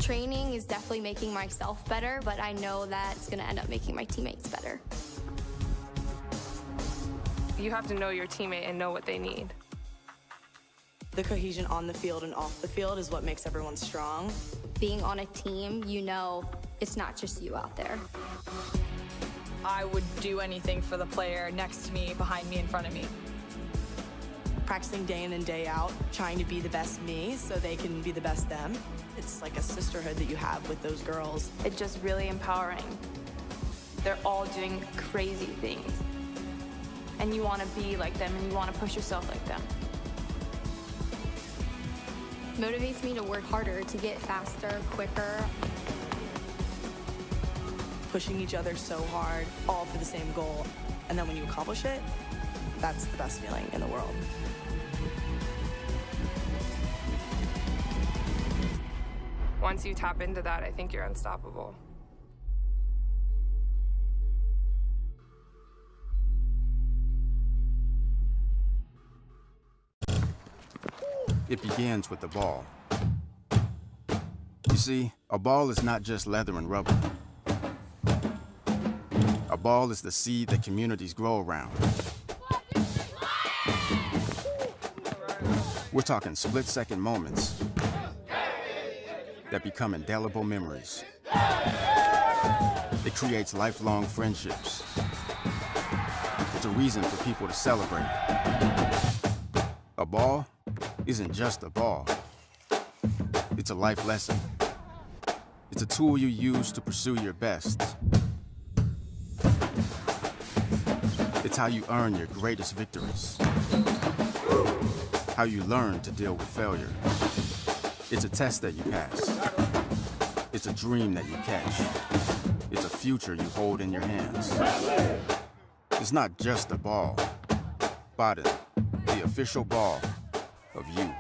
Training is definitely making myself better, but I know that it's going to end up making my teammates better. You have to know your teammate and know what they need. The cohesion on the field and off the field is what makes everyone strong. Being on a team, you know it's not just you out there. I would do anything for the player next to me, behind me, in front of me. Practicing day in and day out, trying to be the best me so they can be the best them. It's like a sisterhood that you have with those girls. It's just really empowering. They're all doing crazy things. And you want to be like them, and you want to push yourself like them. Motivates me to work harder, to get faster, quicker. Pushing each other so hard, all for the same goal. And then when you accomplish it, that's the best feeling in the world. Once you tap into that, I think you're unstoppable. It begins with the ball. You see, a ball is not just leather and rubber. A ball is the seed that communities grow around. We're talking split-second moments that become indelible memories. It creates lifelong friendships. It's a reason for people to celebrate. A ball isn't just a ball. It's a life lesson. It's a tool you use to pursue your best. It's how you earn your greatest victories. How you learn to deal with failure. It's a test that you pass. It's a dream that you catch. It's a future you hold in your hands. It's not just a ball. Biden, the official ball of you.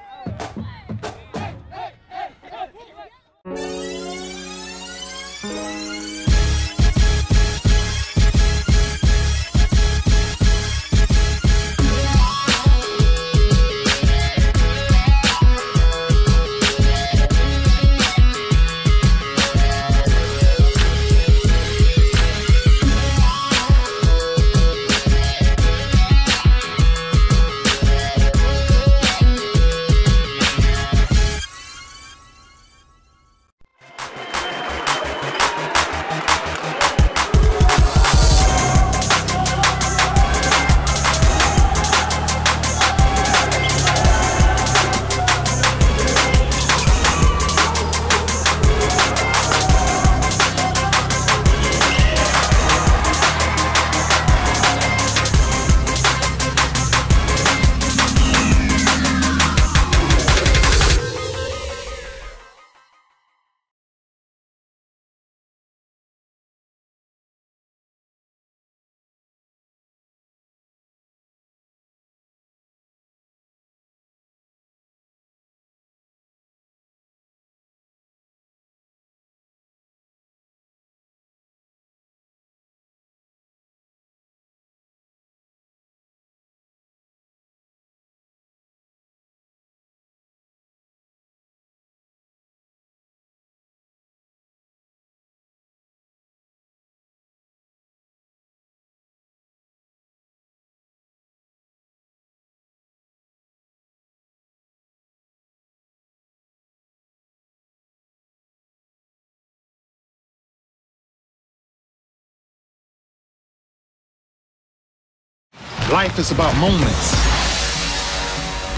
Life is about moments.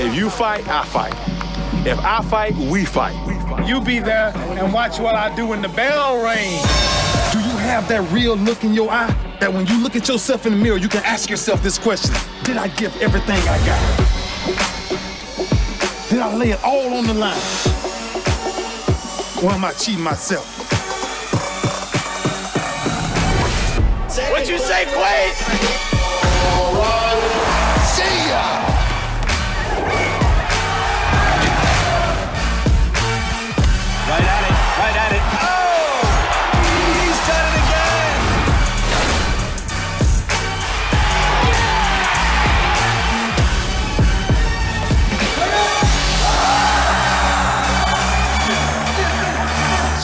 If you fight, I fight. If I fight, we fight. You be there and watch what I do when the bell rings. Do you have that real look in your eye that when you look at yourself in the mirror, you can ask yourself this question: did I give everything I got? Did I lay it all on the line? Or am I cheating myself? What you say, Quaid? See ya! Right at it. Oh! He's done it again!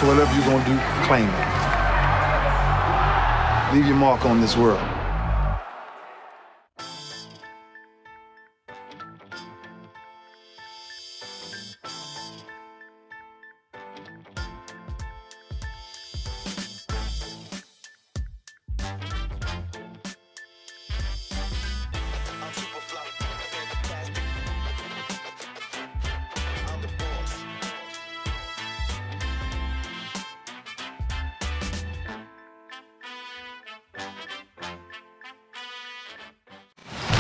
So whatever you're going to do, claim it. Leave your mark on this world.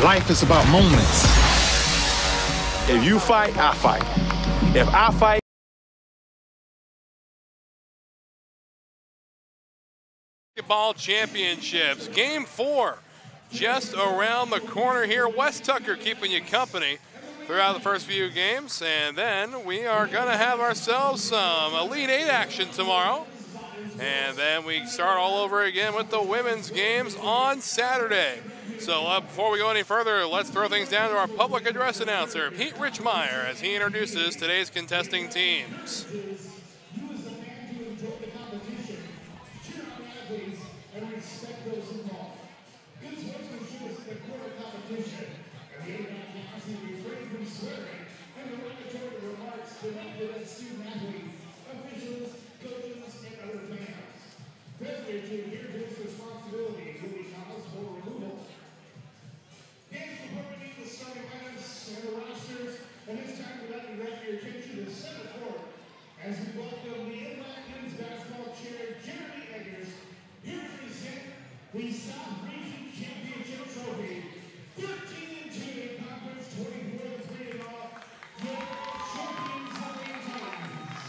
Life is about moments. If you fight, I fight. If I fight, Basketball championships, game 4, just around the corner here. Wes Tucker keeping you company throughout the first few games, and then we are gonna have ourselves some Elite 8 action tomorrow. And then we start all over again with the women's games on Saturday. So before we go any further, let's throw things down to our public address announcer, Pete Richmeyer, as he introduces today's contesting teams. As we welcome the NWAC men's basketball chair, Jeremy Eggers, here to present the South Region Championship Trophy. 13-2 in conference, 24-3 in all. Your champions of the times.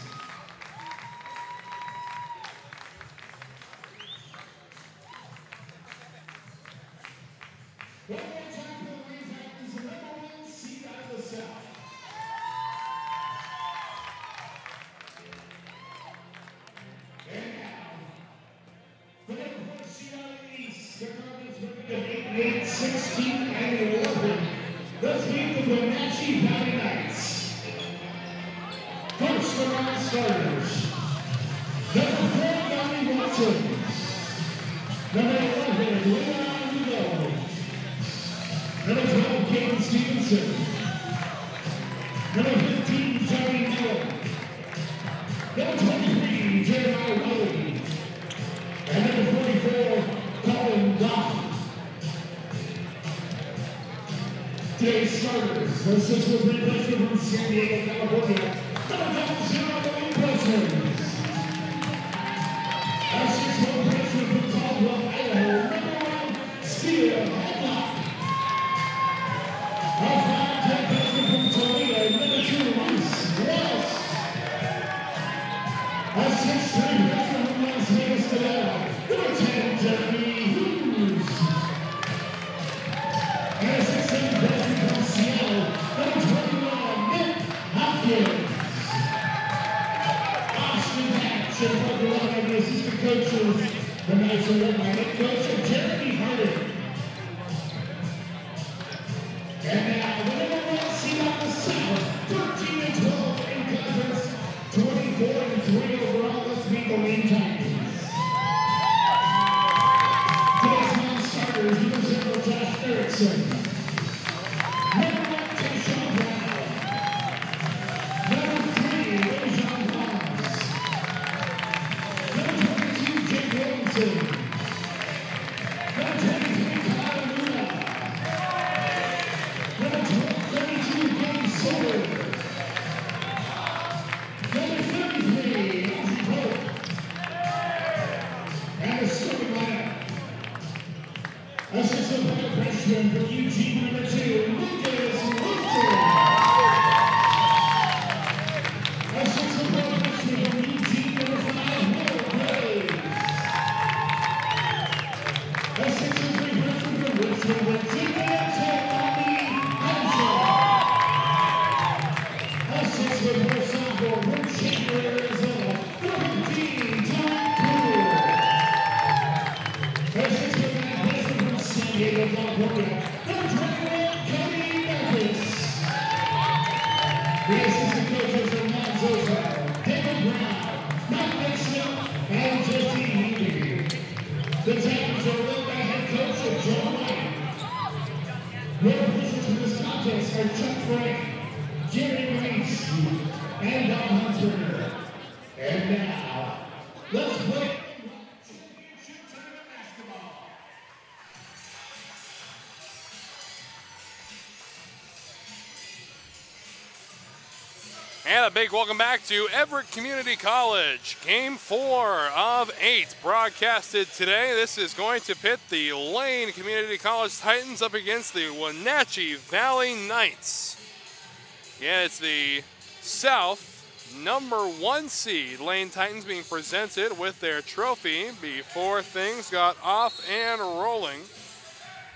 One more time for the Wayne Tigers, the #1 seed out of the South. The #1 seed out of the East, the conference record of 8, 16, and 11. Let's meet the Wenatchee Valley Knights. First around starters. Number 4, Donnie Watson. Number 11, Leon Lugo. Number 12, Caden Stevenson. Number 15, Johnny Miller. Number 23, Jeremiah Wiley. And number 44, Colin Goff. Today's starters, the 6'3" freshman from San Diego, California. Number 0, William Preston. Our 6'1" freshman from Caldwell, Idaho. Number 1, Steele Hadlock. Our 5'10" freshman from Toledo. Number 2, Reese Ross. Our 6'3" freshman from Las Vegas, Nevada. Number 10, Jeremy Hughes. And our 6'7" freshman from Seattle. Number 21, Nick Hopkins. Austin Hatch and Parker Lyon, the assistant coaches. The Knights are led by head coach Jeremy Harden. And now, the #1 seed out the South, 13-12 in conference, 24-3 overall. Let's meet the Wayne Tigers. Today's non-starters, number 0, Josh Erickson. Number 1, Tayshawn Brown. Number 3, Rajon Barnes. Number 22, Jake Williamson. Number 23, Kyle Luna. Number 32, Gabe Soder. Number 33, Ozzy Pope. And the starting lineup. A 6'5" freshman from Eugene, number 2, Lucas Wilson. A 6'4" freshman from Eugene, number 5, Will Graves. A 6'3" freshman from Richmond, Virginia, Tony Hanshaw. A 6'4" sophomore from Chandler, Arizona, number 15, John Poole. A 6'9" freshman from San Diego, California, number for Chuck Frank, Jerry Reese, and Don Hunter. And now, let's play championship tournament basketball. And a big welcome back to Everett Community College. Game 4 of 8 broadcasted today. This is going to pit the Lane Community College Titans up against the Wenatchee Valley Knights. Yeah, it's the South #1 seed. Lane Titans being presented with their trophy before things got off and rolling.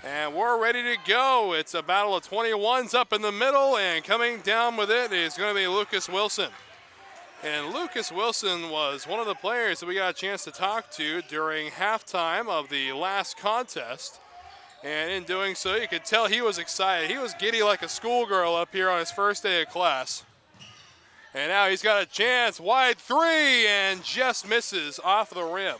And we're ready to go. It's a battle of 21s up in the middle, and coming down with it is going to be Lucas Wilson. And Lucas Wilson was one of the players that we got a chance to talk to during halftime of the last contest. And in doing so, you could tell he was excited. He was giddy like a schoolgirl up here on his first day of class. And now he's got a chance. Wide three, and just misses off the rim.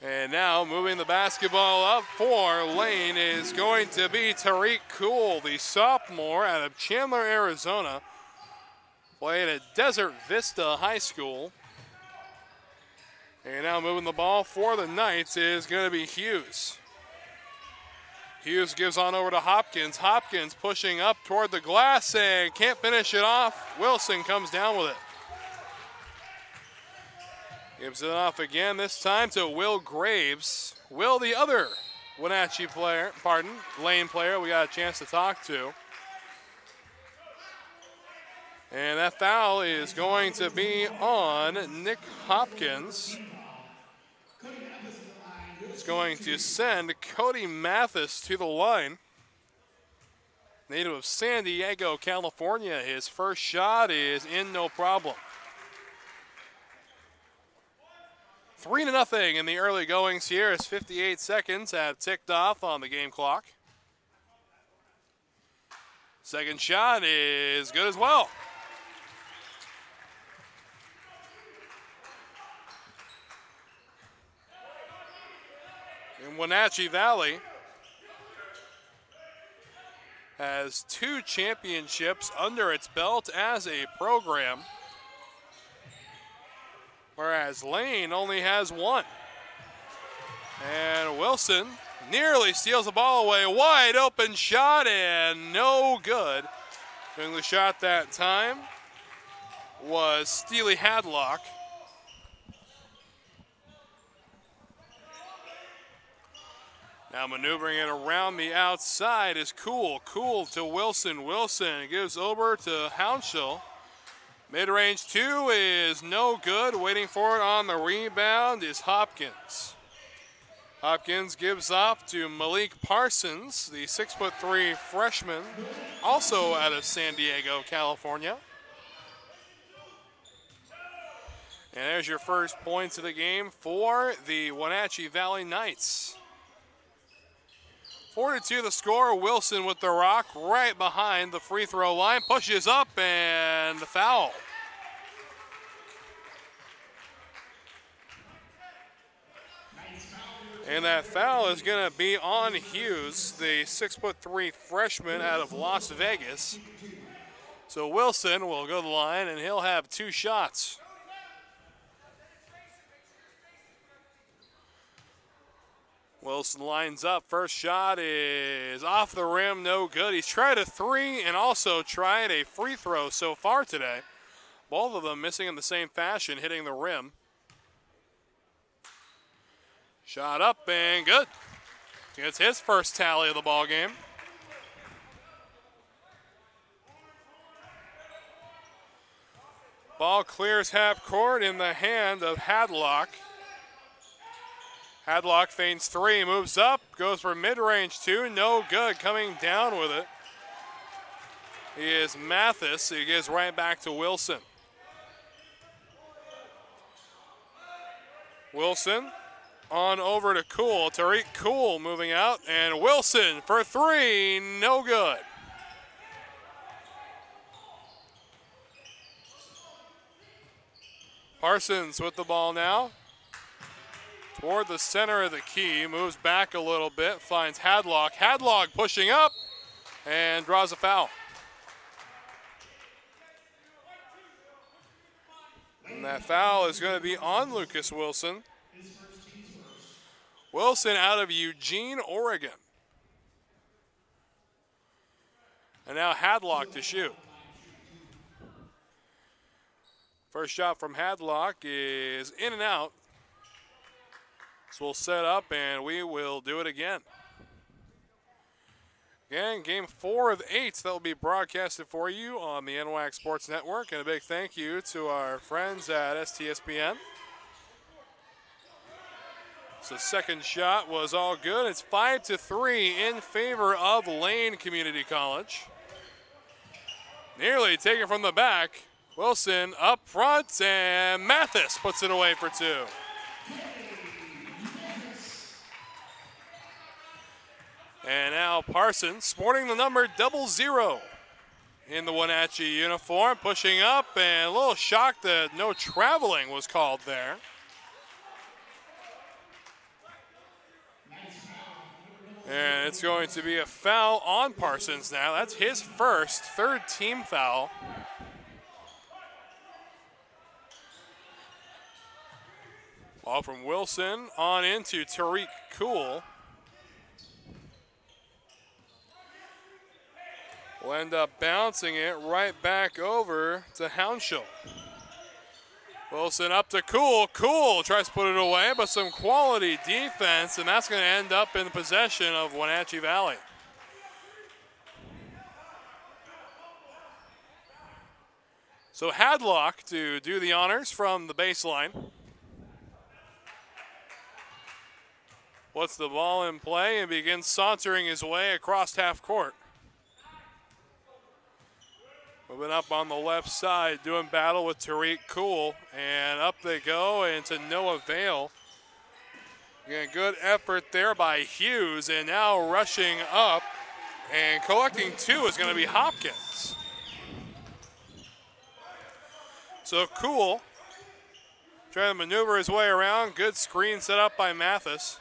And now moving the basketball up for Lane is going to be Tariq Cool, the sophomore out of Chandler, Arizona. Played at Desert Vista High School. And now moving the ball for the Knights is going to be Hughes. Hughes gives on over to Hopkins. Hopkins pushing up toward the glass and can't finish it off. Wilson comes down with it. Gives it off again, this time to Will Graves. Will, the other Wenatchee player, Lane player we got a chance to talk to. And that foul is going to be on Nick Hopkins. It's going to send Cody Mathis to the line. Native of San Diego, California. His first shot is in, no problem. 3-0 in the early goings here as 58 seconds have ticked off on the game clock. Second shot is good as well. And Wenatchee Valley has 2 championships under its belt as a program, whereas Lane only has 1. And Wilson nearly steals the ball away. Wide open shot and no good. Doing the shot that time was Steely Hadlock. Now maneuvering it around the outside is Cool. Cool to Wilson. Wilson gives over to Hounshell. Mid-range 2 is no good. Waiting for it on the rebound is Hopkins. Hopkins gives off to Malik Parsons, the 6'3" freshman, also out of San Diego, California. And there's your first points of the game for the Wenatchee Valley Knights. 4-2 the score. Wilson with the rock right behind the free throw line. Pushes up and the foul. And that foul is going to be on Hughes, the 6'3" freshman out of Las Vegas. So Wilson will go to the line and he'll have 2 shots. Wilson lines up. First shot is off the rim, no good. He's tried a 3 and also tried a free throw so far today. Both of them missing in the same fashion, hitting the rim. Shot up and good. Gets his first tally of the ball game. Ball clears half court in the hand of Hadlock. Hadlock feigns 3, moves up, goes for mid-range 2, no good, coming down with it. He is Mathis, he gives right back to Wilson. Wilson on over to Cool, Tariq Cool moving out, and Wilson for 3, no good. Parsons with the ball now. toward the center of the key, moves back a little bit, finds Hadlock. Hadlock pushing up and draws a foul. And that foul is going to be on Lucas Wilson. Wilson out of Eugene, Oregon. And now Hadlock to shoot. First shot from Hadlock is in and out. So we'll set up and we will do it again. Again, game 4 of 8 that will be broadcasted for you on the NWAC Sports Network. And a big thank you to our friends at STSPN. So second shot was all good. It's 5-3 in favor of Lane Community College. Nearly taken from the back. Wilson up front, and Mathis puts it away for 2. And now Parsons, sporting the number 00 in the Wenatchee uniform, pushing up, and a little shocked that no traveling was called there. And it's going to be a foul on Parsons now. That's his first, third team foul. Ball from Wilson on into Tariq Cool. Will end up bouncing it right back over to Hounshell. Wilson up to Cool. Cool tries to put it away, but some quality defense, and that's going to end up in the possession of Wenatchee Valley. So Hadlock to do the honors from the baseline. Puts the ball in play and begins sauntering his way across half court. Moving up on the left side, doing battle with Tariq Cool, and up they go into no avail. Again, good effort there by Hughes, and now rushing up and collecting 2 is going to be Hopkins. So Cool trying to maneuver his way around. Good screen set up by Mathis.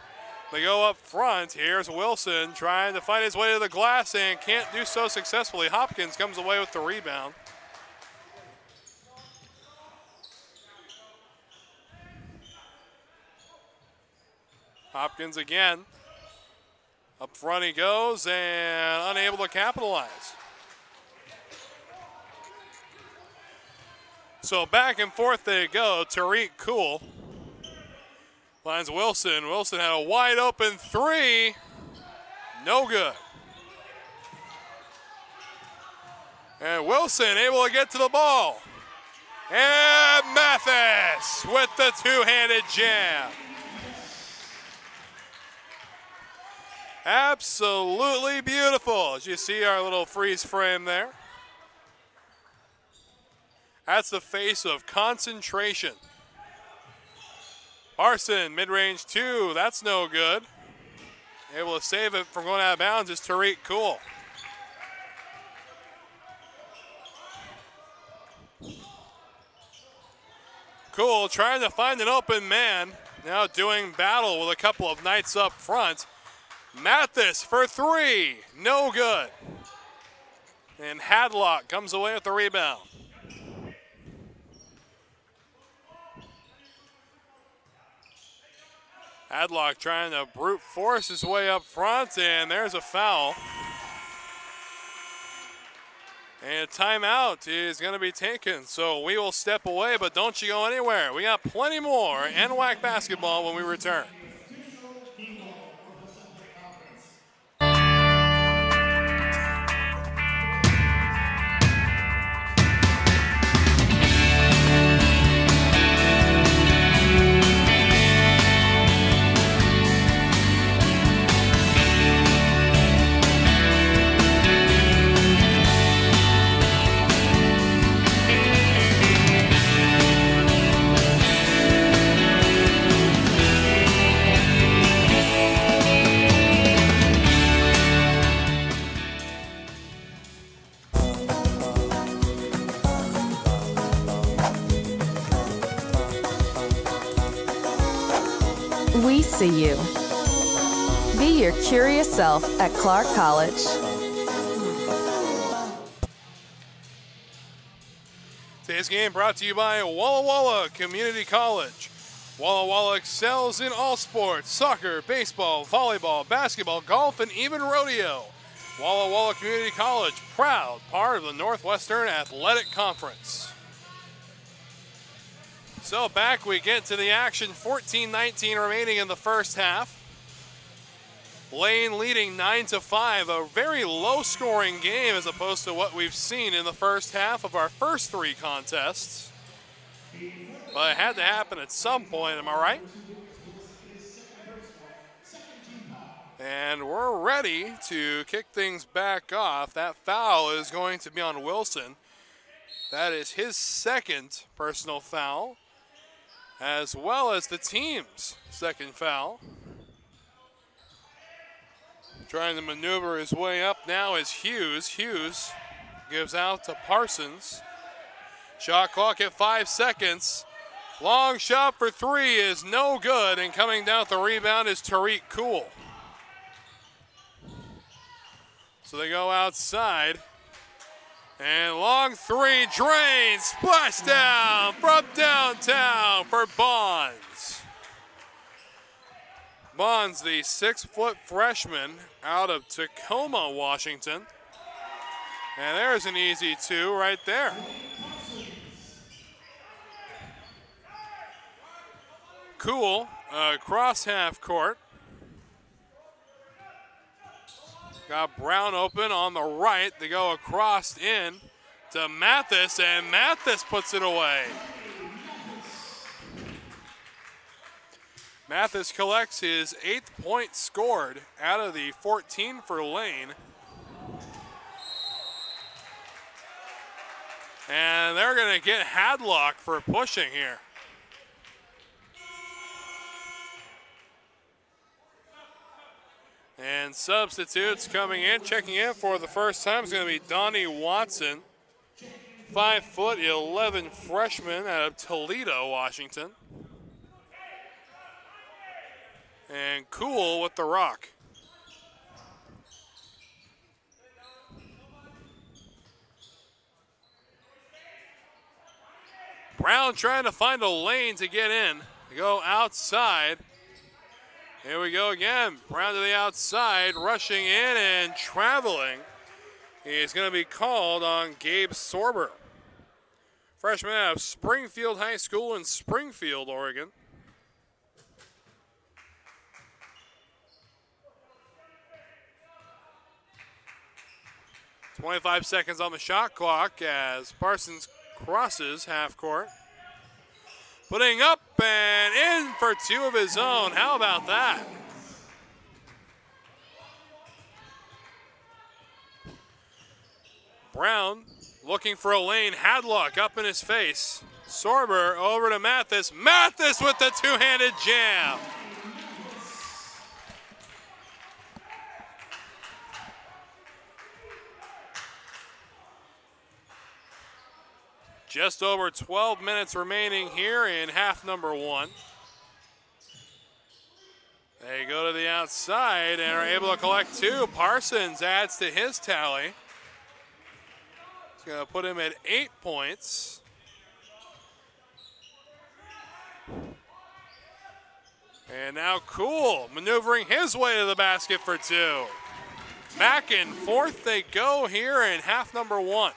They go up front. Here's Wilson trying to find his way to the glass and can't do so successfully. Hopkins comes away with the rebound. Hopkins again. Up front he goes and unable to capitalize. So back and forth they go. Tariq Cool finds Wilson. Wilson had a wide open 3. No good. And Wilson able to get to the ball. And Mathis with the two-handed jam. Absolutely beautiful. As you see our little freeze frame there. That's the face of concentration. Parson, mid-range 2, that's no good. Able to save it from going out of bounds is Tariq Cool. Cool trying to find an open man. Now doing battle with a couple of Knights up front. Mathis for 3, no good. And Hadlock comes away with the rebound. Hadlock trying to brute force his way up front, and there's a foul. And a timeout is going to be taken, so we will step away, but don't you go anywhere. We got plenty more NWAC basketball when we return. We see you. Be your curious self at Clark College. Today's game brought to you by Walla Walla Community College. Walla Walla excels in all sports: soccer, baseball, volleyball, basketball, golf, and even rodeo. Walla Walla Community College, proud part of the Northwestern Athletic Conference. So back we get to the action, 14-19 remaining in the first half. Lane leading 9-5, a very low-scoring game as opposed to what we've seen in the first half of our first three contests. But it had to happen at some point, am I right? And we're ready to kick things back off. That foul is going to be on Wilson. That is his second personal foul, as well as the team's second foul. Trying to maneuver his way up now is Hughes. Hughes gives out to Parsons. Shot clock at 5 seconds. Long shot for three is no good, and coming down with the rebound is Tariq Cool. So they go outside. And long three drains, splash down from downtown for Bonds. Bonds, the 6-foot freshman out of Tacoma, Washington. And there's an easy two right there. Cool, across half court. Got Brown open on the right. They go across in to Mathis, and Mathis puts it away. Mathis collects his 8th point scored out of the 14 for Lane. And they're going to get Hadlock for pushing here. And substitutes coming in, checking in for the first time is going to be Donnie Watson, 5'11" freshman out of Toledo, Washington. And Cool with the rock. Brown trying to find a lane to get in. They go outside. Here we go again. Brown to the outside, rushing in and traveling. He's going to be called on Gabe Sorber, freshman out of Springfield High School in Springfield, Oregon. .25 seconds on the shot clock as Parsons crosses half court. Putting up and in for two of his own. How about that? Brown looking for a lane. Hadlock up in his face. Sorber over to Mathis. Mathis with the two-handed jam. Just over 12 minutes remaining here in half number one. They go to the outside and are able to collect two. Parsons adds to his tally. It's going to put him at 8 points. And now Cool maneuvering his way to the basket for two. Back and forth they go here in half number one.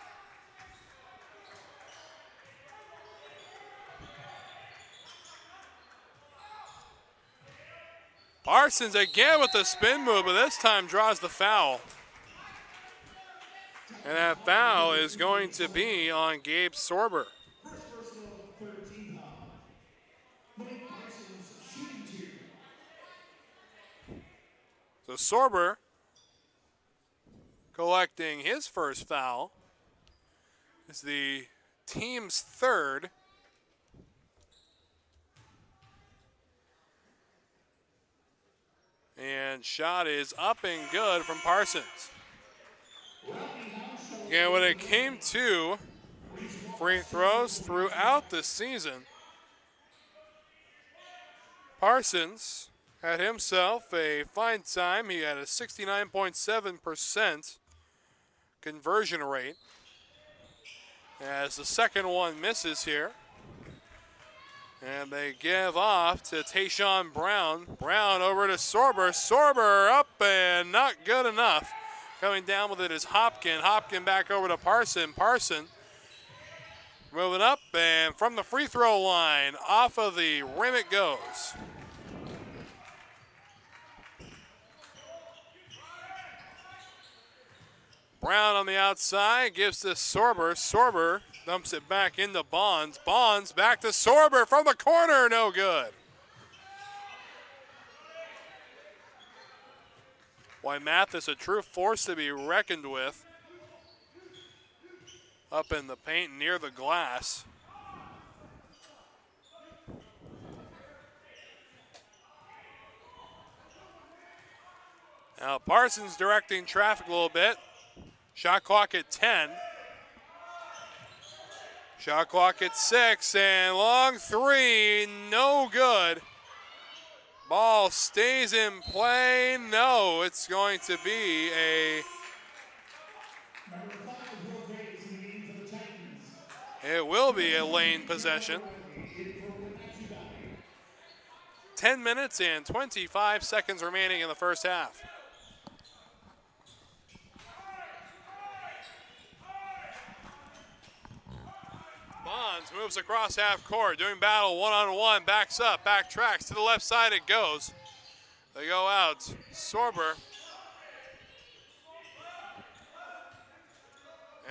Parsons again with the spin move, but this time draws the foul. And that foul is going to be on Gabe Sorber. So Sorber collecting his first foul. Is the team's third. And shot is up and good from Parsons. And when it came to free throws throughout the season, Parsons had himself a fine time. He had a 69.7% conversion rate. As the second one misses here. And they give off to Tayshawn Brown. Brown over to Sorber. Sorber up and not good enough. Coming down with it is Hopkin. Hopkin back over to Parson. Parson moving up, and from the free throw line, off of the rim it goes. Brown on the outside, gives to Sorber. Sorber dumps it back into Bonds. Bonds back to Sorber from the corner, no good. Why, Mathis, a true force to be reckoned with. Up in the paint near the glass. Now Parsons directing traffic a little bit. Shot clock at 10. Shot clock at 6, and long three, no good. Ball stays in play. No, it's going to be a... It will be a lane possession. 10 minutes and 25 seconds remaining in the first half. Bonds moves across half court, doing battle one-on-one, backs up, backtracks, to the left side it goes. They go out, Sorber.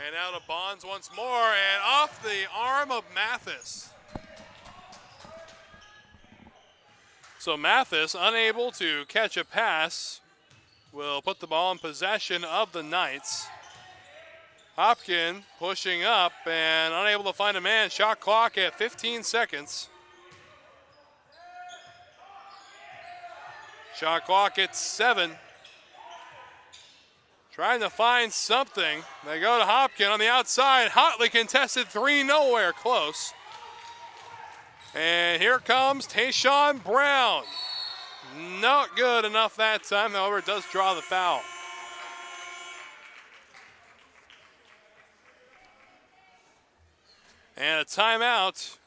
And out of Bonds once more, and off the arm of Mathis. So Mathis, unable to catch a pass, will put the ball in possession of the Knights. Hopkin pushing up and unable to find a man. Shot clock at 15 seconds. Shot clock at 7. Trying to find something. They go to Hopkin on the outside. Hotly contested three, nowhere close. And here comes Tayshawn Brown. Not good enough that time, however, does draw the foul. And a timeout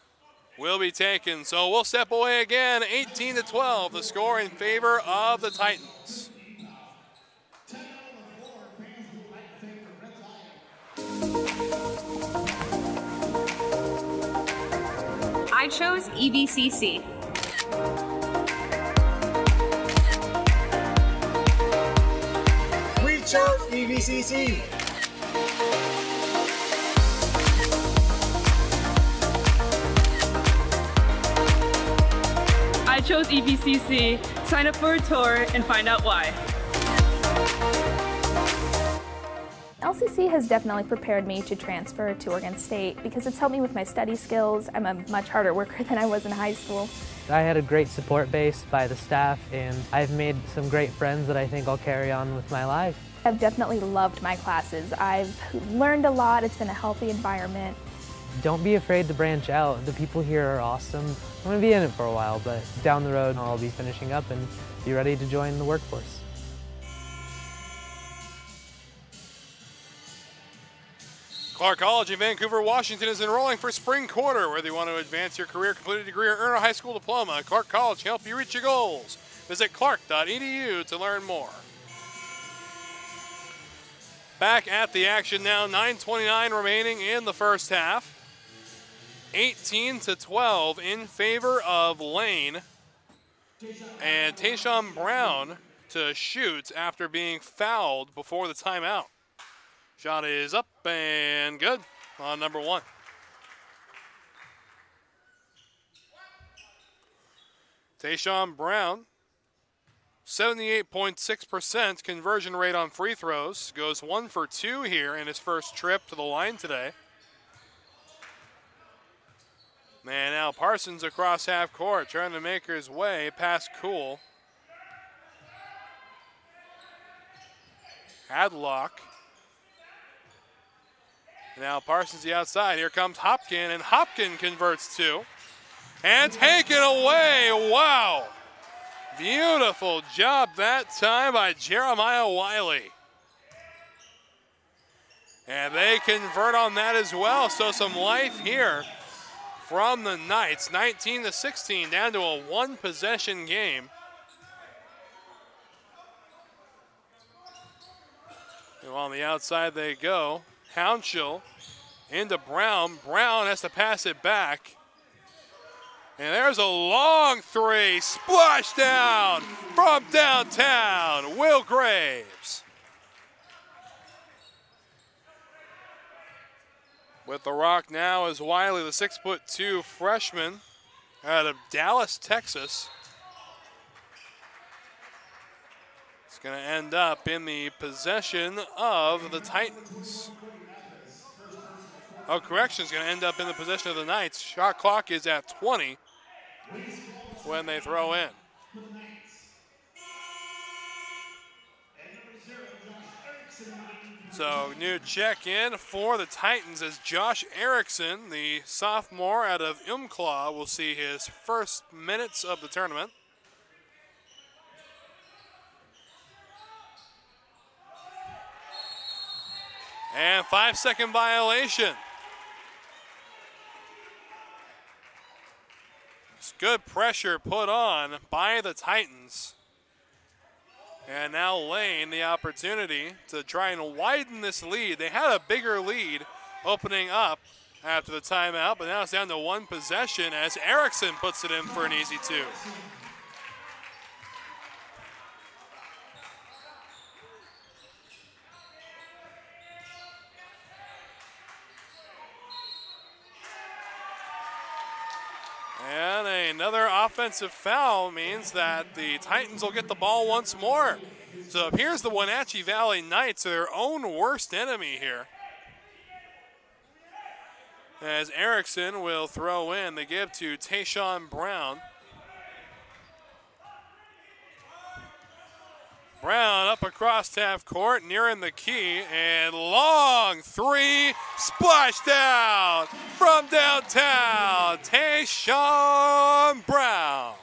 will be taken. So we'll step away again. 18-12, the score in favor of the Titans. I chose EVCC. We chose EVCC. I chose EVCC. Sign up for a tour and find out why. LCC has definitely prepared me to transfer to Oregon State because it's helped me with my study skills. I'm a much harder worker than I was in high school. I had a great support base by the staff, and I've made some great friends that I think I'll carry on with my life. I've definitely loved my classes. I've learned a lot. It's been a healthy environment. Don't be afraid to branch out. The people here are awesome. I'm going to be in it for a while, but down the road I'll be finishing up and be ready to join the workforce. Clark College in Vancouver, Washington is enrolling for spring quarter. Whether you want to advance your career, complete a degree, or earn a high school diploma, Clark College can help you reach your goals. Visit clark.edu to learn more. Back at the action now, 9:29 remaining in the first half. 18-12 in favor of Lane. And Tayshawn Brown to shoot after being fouled before the timeout. Shot is up and good on number one. Tayshawn Brown, 78.6% conversion rate on free throws. Goes 1 for 2 here in his first trip to the line today. And now Parsons across half court trying to make his way past Cool. Hadlock. Now Parsons the outside. Here comes Hopkin, and Hopkin converts 2. and taken away. Wow. Beautiful job that time by Jeremiah Wiley. And they convert on that as well. So some life here from the Knights. 19-16, down to a one-possession game. And on the outside they go. Hounshell into Brown. Brown has to pass it back. And there's a long three. Splash down from downtown. Will Graves. With the rock now is Wiley, the 6'2" freshman out of Dallas, Texas. It's going to end up in the possession of the Titans. Oh, correction, it's going to end up in the possession of the Knights. Shot clock is at 20 when they throw in. So new check in for the Titans as Josh Erickson, the sophomore out of Umpqua, will see his first minutes of the tournament. And 5-second violation. It's good pressure put on by the Titans. And now Lane the opportunity to try and widen this lead. They had a bigger lead opening up after the timeout, but now it's down to one possession as Erickson puts it in for an easy two. And another offensive foul means that the Titans will get the ball once more. So here's the Wenatchee Valley Knights, their own worst enemy here. As Erickson will throw in, they give to Tayshawn Brown. Brown up across half court, nearing the key, and long three, splash down from downtown, Tayshawn Brown.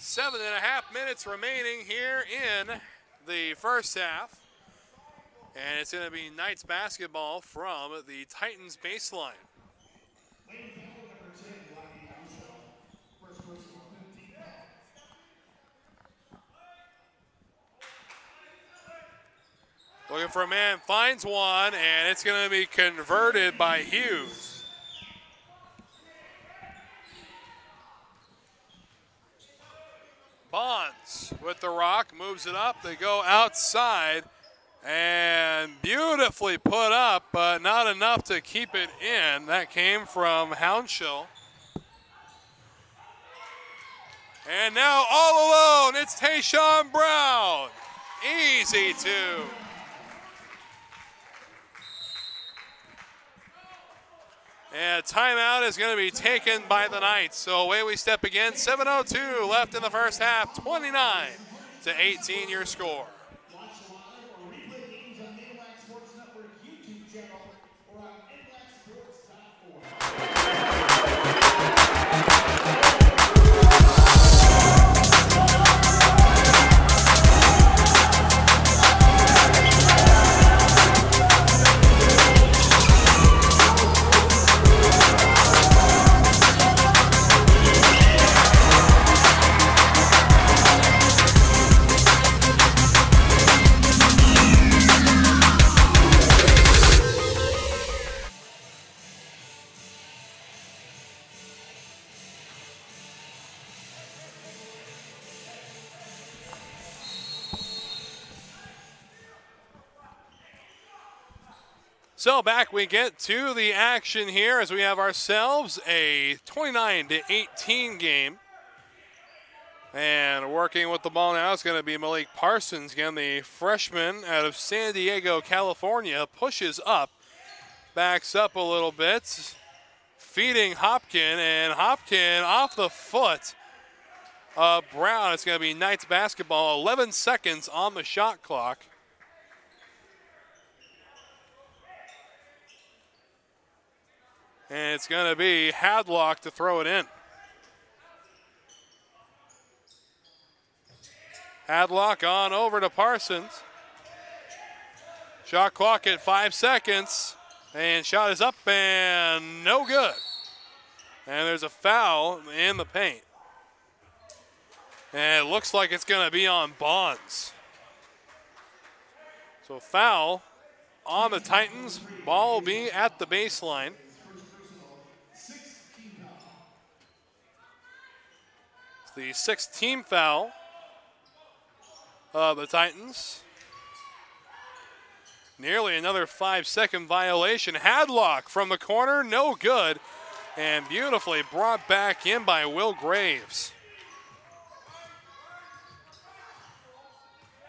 7.5 minutes remaining here in the first half. And it's going to be Knights basketball from the Titans baseline. Looking for a man, finds one, and it's going to be converted by Hughes. Bonds with the rock, moves it up. They go outside, and beautifully put up, but not enough to keep it in. That came from Hounshell. And now all alone, it's Tayshawn Brown. Easy two. And timeout is going to be taken by the Knights. So away we step again. 7:02 left in the first half. 29-18 your score. Watch live or replay games on NWAC Sports Network YouTube channel or on NWACsports.org. So back we get to the action here as we have ourselves a 29-18 game. And working with the ball now is going to be Malik Parsons. Again, the freshman out of San Diego, California, pushes up, backs up a little bit, feeding Hopkin, and Hopkin off the foot of Brown. It's going to be Knights basketball, 11 seconds on the shot clock. And it's going to be Hadlock to throw it in. Hadlock on over to Parsons. Shot clock at 5 seconds. And shot is up and no good. And there's a foul in the paint. And it looks like it's going to be on Bonds. So foul on the Titans. Ball will be at the baseline. It's the 6th team foul of the Titans. Nearly another 5-second violation. Hadlock from the corner, no good. And beautifully brought back in by Will Graves.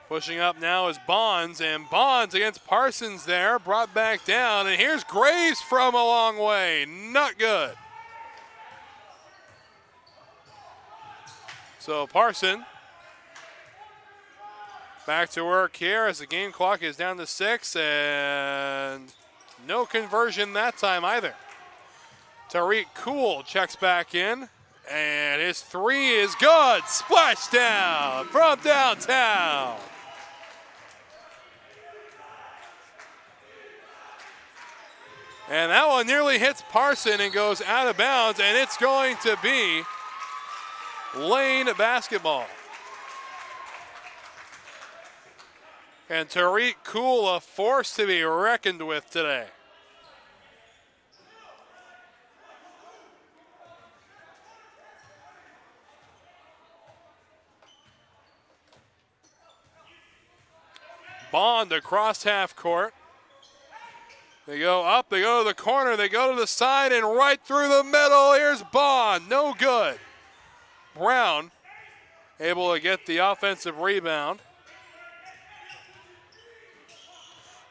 Pushing up now is Bonds, and Bonds against Parsons there, brought back down. And here's Graves from a long way, not good. So Parson back to work here as the game clock is down to 6, and no conversion that time either. Tariq Cool checks back in, and his 3 is good. Splash down from downtown. And that one nearly hits Parson and goes out of bounds, and it's going to be Lane basketball. And Tariq Cool, a force to be reckoned with today. Bond across half court. They go up, they go to the corner, they go to the side, and right through the middle, here's Bond, no good. Brown able to get the offensive rebound.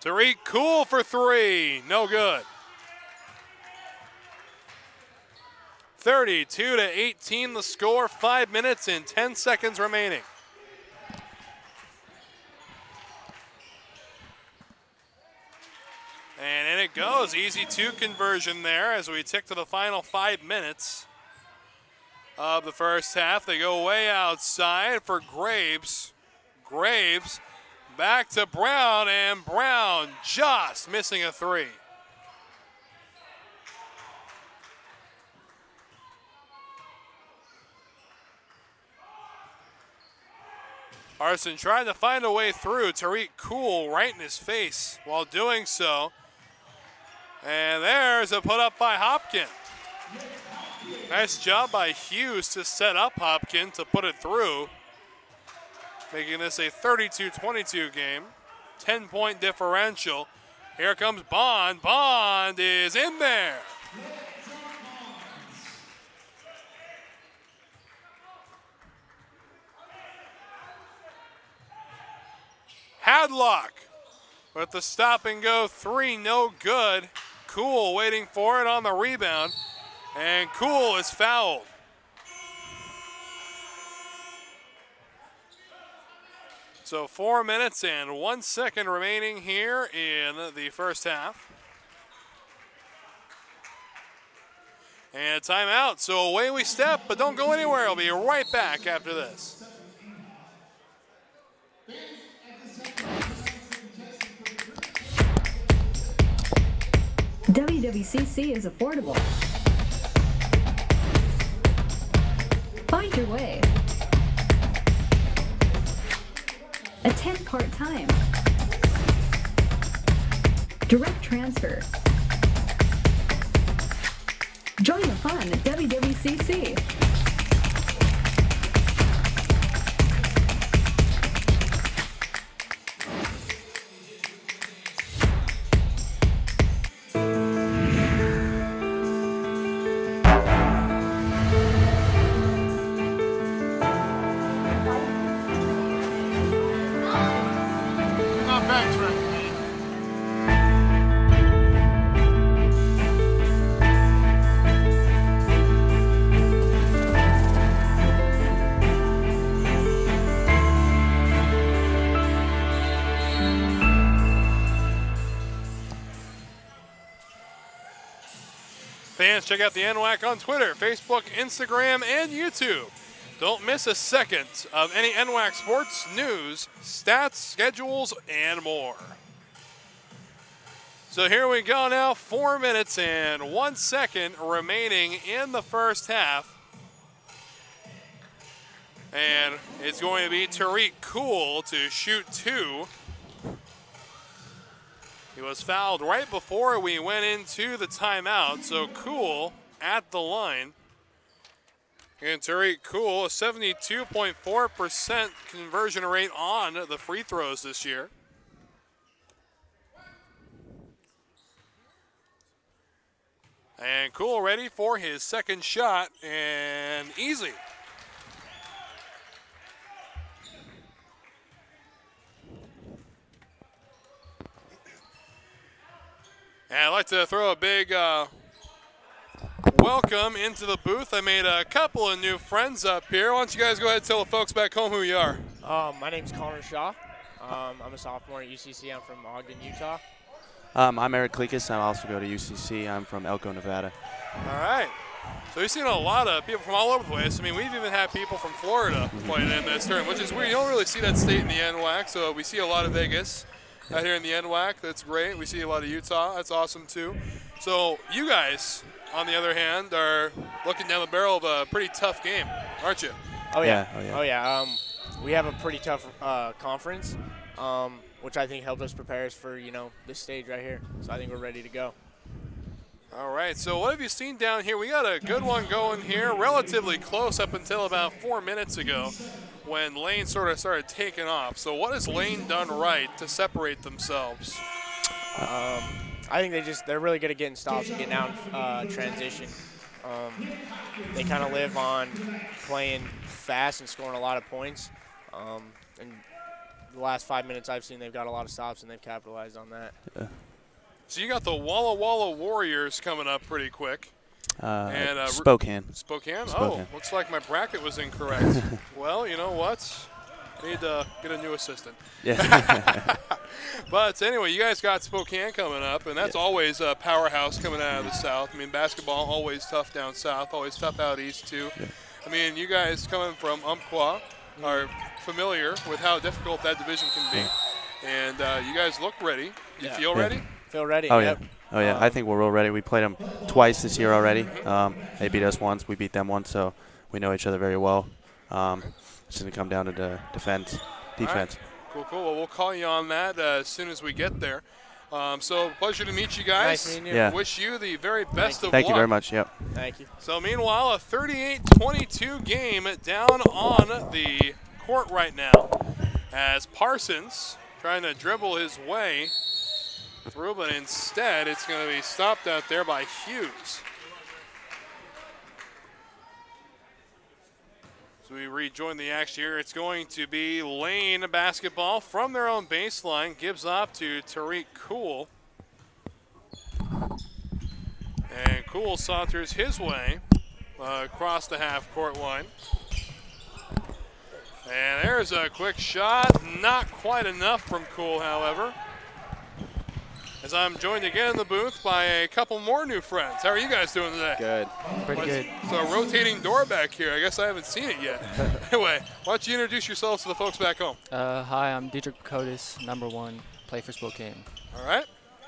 Tariq Cool for 3, no good. 32-18 the score, 5 minutes and 10 seconds remaining. And in it goes, easy 2 conversion there as we tick to the final 5 minutes of the first half. They go way outside for Graves. Graves back to Brown, and Brown just missing a 3. Parson tried to find a way through. Tariq Cool right in his face while doing so. And there's a put up by Hopkins. Nice job by Hughes to set up Hopkins to put it through, making this a 32-22 game. 10-point differential. Here comes Bond. Bond is in there. Hadlock with the stop and go 3, no good. Cool waiting for it on the rebound, and Cool is fouled. So 4 minutes and 1 second remaining here in the first half. And a timeout, so away we step, but don't go anywhere. We'll be right back after this. WWCC is affordable. Find your way. Attend part-time. Direct transfer. Join the fun at WWCC. Fans, check out the NWAC on Twitter, Facebook, Instagram, and YouTube. Don't miss a second of any NWAC sports news, stats, schedules, and more. So here we go now, 4 minutes and 1 second remaining in the first half. And it's going to be Tariq Cool to shoot 2. He was fouled right before we went into the timeout, so Cool at the line. And Tariq Cool, a 72.4% conversion rate on the free throws this year. And Cool ready for his second shot, and easy. And I'd like to throw a big welcome into the booth. I made a couple of new friends up here. Why don't you guys go ahead and tell the folks back home who you are? My name's Connor Shaw. I'm a sophomore at UCC. I'm from Ogden, Utah. I'm Eric Klekas. I also go to UCC. I'm from Elko, Nevada. All right. So we've seen a lot of people from all over the place. I mean, we've even had people from Florida playing in this tournament, which is weird. You don't really see that state in the NWAC, so we see a lot of Vegas out here in the NWAC. That's great. We see a lot of Utah. That's awesome, too. So you guys, on the other hand, are looking down the barrel of a pretty tough game, aren't you? Oh, yeah. Oh, yeah. We have a pretty tough conference, which I think helped us prepare us for, this stage right here. So I think we're ready to go. All right, so what have you seen down here? We got a good one going here, relatively close up until about 4 minutes ago when Lane sort of started taking off. So what has Lane done right to separate themselves? I think they're really good at getting stops and getting out in transition. They kind of live on playing fast and scoring a lot of points. And the last 5 minutes I've seen, they've got a lot of stops and they've capitalized on that. Yeah. So you got the Walla Walla Warriors coming up pretty quick. Spokane. Spokane? Oh, looks like my bracket was incorrect. Well, you know what? I need to get a new assistant. Yeah. But anyway, you guys got Spokane coming up, and that's always a powerhouse coming out of the South. I mean, basketball always tough down south, always tough out east too. Yeah. I mean, you guys coming from Umpqua are familiar with how difficult that division can be. And you guys look ready. You feel ready? Feel ready. Oh, yeah. Oh, yeah. I think we're real ready. We played them twice this year already. They beat us once. We beat them once, so we know each other very well. It's going to come down to the defense. Right. Cool. Well, we'll call you on that as soon as we get there. So pleasure to meet you guys. Nice meeting you. Yeah. Wish you the very best of luck. Thank you very much. Yep. Thank you. So meanwhile, a 38-22 game down on the court right now as Parsons trying to dribble his way through, but instead it's going to be stopped out there by Hughes. So we rejoin the action here. It's going to be Lane basketball from their own baseline. Gives off to Tariq Cool. And Cool saunters his way across the half-court line. And there's a quick shot. Not quite enough from Cool, however. As I'm joined again in the booth by a couple more new friends. How are you guys doing today? Good. Pretty good. So a rotating door back here. I guess I haven't seen it yet. Anyway, why don't you introduce yourselves to the folks back home? Hi, I'm Dietrich Kotis, #1, play for Spokane. All right.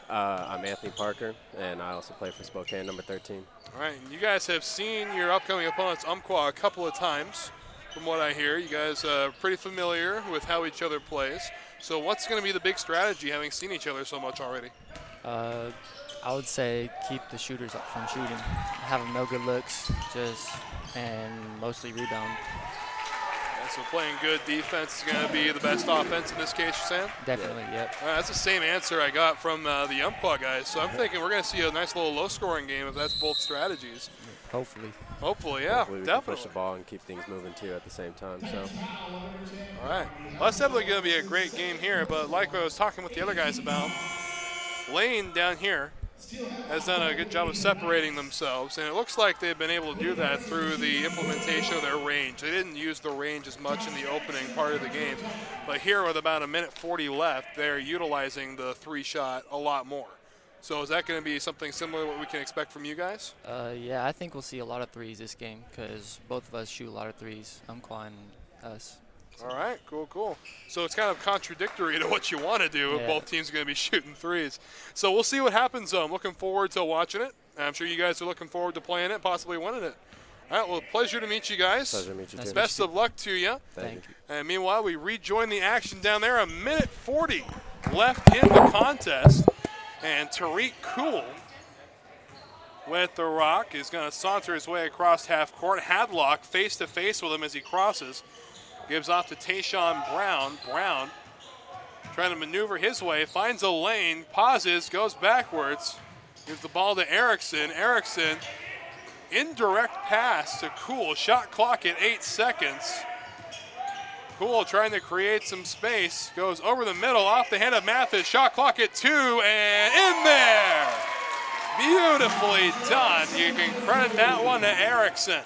I'm Anthony Parker, and I also play for Spokane, #13. All right. And you guys have seen your upcoming opponents, Umpqua, a couple of times. From what I hear, you guys are pretty familiar with how each other plays. So what's going to be the big strategy, having seen each other so much already? I would say keep the shooters up from shooting. Have them no good looks, and mostly rebound. Yeah, so playing good defense is going to be the best offense in this case, you're saying? Definitely, yep. That's the same answer I got from the Umpqua guys. So I'm thinking we're going to see a nice little low-scoring game if that's both strategies. Hopefully. Hopefully, yeah, Hopefully we definitely. can push the ball and keep things moving, too, at the same time. So. All right. Well, that's definitely going to be a great game here. But like I was talking with the other guys about, Lane down here has done a good job of separating themselves, and it looks like they've been able to do that through the implementation of their range. They didn't use the range as much in the opening part of the game, but here with about 1:40 left, they're utilizing the 3-shot a lot more. So is that going to be something similar to what we can expect from you guys? Yeah, I think we'll see a lot of threes this game because both of us shoot a lot of threes, Umpqua and us. All right, cool, cool. So it's kind of contradictory to what you want to do if Yeah. both teams are going to be shooting threes. So we'll see what happens. I'm looking forward to watching it. I'm sure you guys are looking forward to playing it, possibly winning it. All right, well, pleasure to meet you guys. Pleasure to meet you, too. Best of luck to you. Thank you. And meanwhile, we rejoin the action down there. 1:40 left in the contest. And Tariq Cool with the rock is going to saunter his way across half court. Hadlock face-to-face with him as he crosses. Gives off to Tayshawn Brown. Brown trying to maneuver his way, finds a lane, pauses, goes backwards. Gives the ball to Erickson. Erickson, indirect pass to Cool. Shot clock at 8 seconds. Cool trying to create some space. Goes over the middle, off the hand of Mathis. Shot clock at 2, and in there! Beautifully done. You can credit that one to Erickson.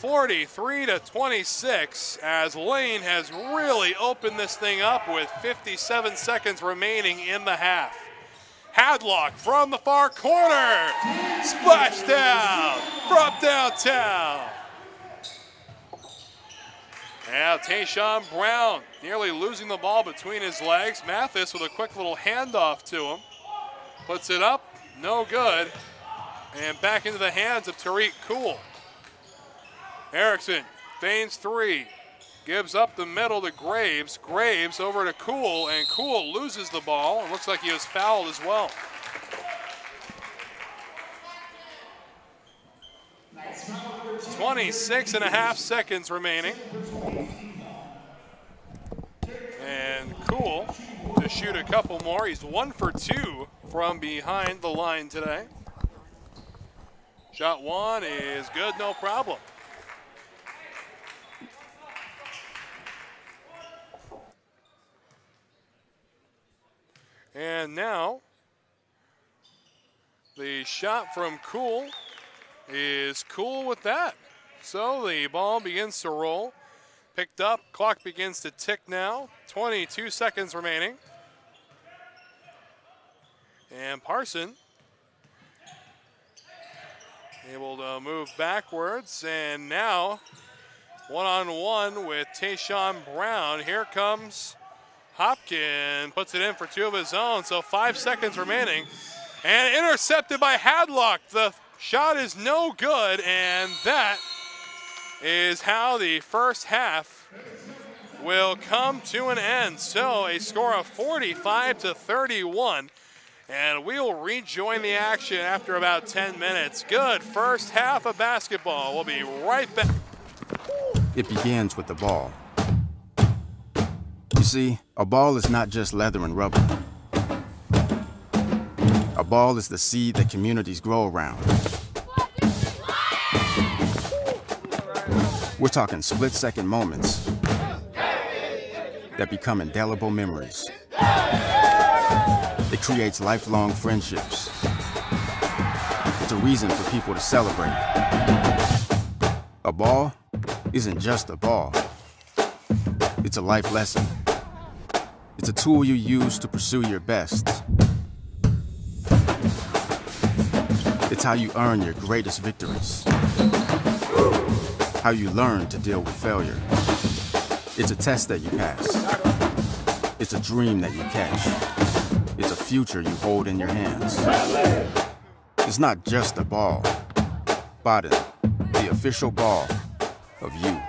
43-26 as Lane has really opened this thing up with 57 seconds remaining in the half. Hadlock from the far corner. Splash down from downtown. Now Tayshawn Brown nearly losing the ball between his legs. Mathis with a quick little handoff to him. Puts it up, no good. And back into the hands of Tariq Cool. Erickson feigns 3. Gives up the middle to Graves. Graves over to Cool, and Cool loses the ball. It looks like he was fouled as well. Nice. 26.5 seconds remaining. And Cool to shoot a couple more. He's 1 for 2 from behind the line today. Shot 1 is good, no problem. And now, the shot from Cool is Cool with that. So the ball begins to roll. Picked up, clock begins to tick now. 22 seconds remaining. And Parson able to move backwards. And now, one-on-one with Tayshawn Brown. Here comes Hopkins, puts it in for 2 of his own, so 5 seconds remaining. And intercepted by Hadlock. The shot is no good, and that is how the first half will come to an end. So a score of 45-31, and we'll rejoin the action after about 10 minutes. Good first half of basketball. We'll be right back. It begins with the ball. You see, a ball is not just leather and rubber. A ball is the seed that communities grow around. We're talking split-second moments that become indelible memories. It creates lifelong friendships. It's a reason for people to celebrate. A ball isn't just a ball. It's a life lesson. It's a tool you use to pursue your best. It's how you earn your greatest victories. How you learn to deal with failure. It's a test that you pass. It's a dream that you catch. It's a future you hold in your hands. It's not just a ball. Baden, the official ball of you.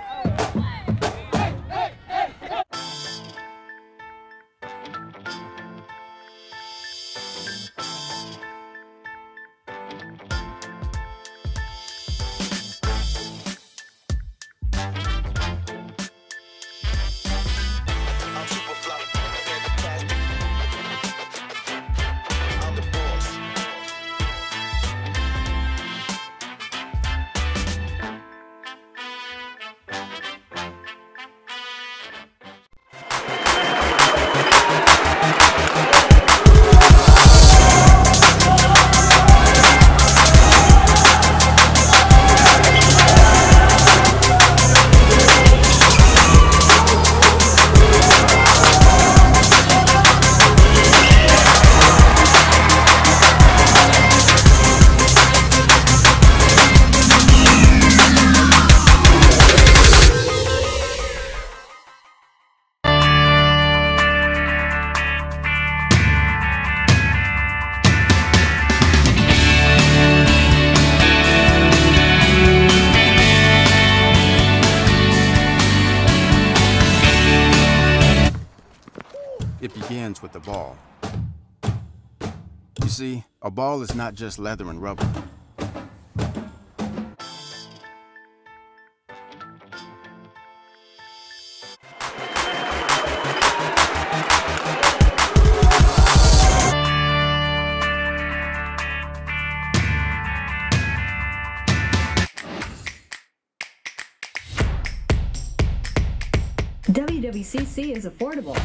begins with the ball. You see, a ball is not just leather and rubber. WWCC is affordable.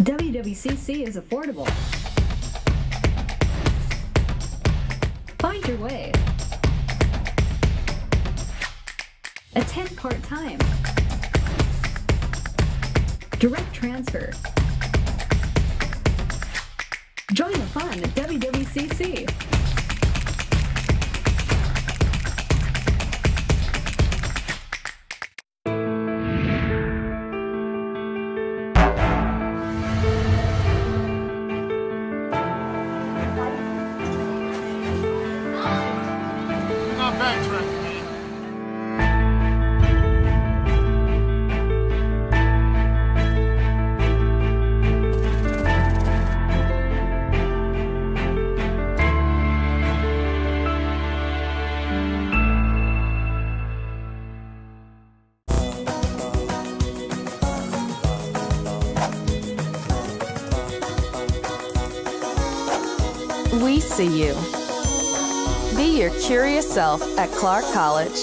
WWCC is affordable. Find your way. Attend part-time. Direct transfer. Join the fun at WWCC. We see you. Be your curious self at Clark College.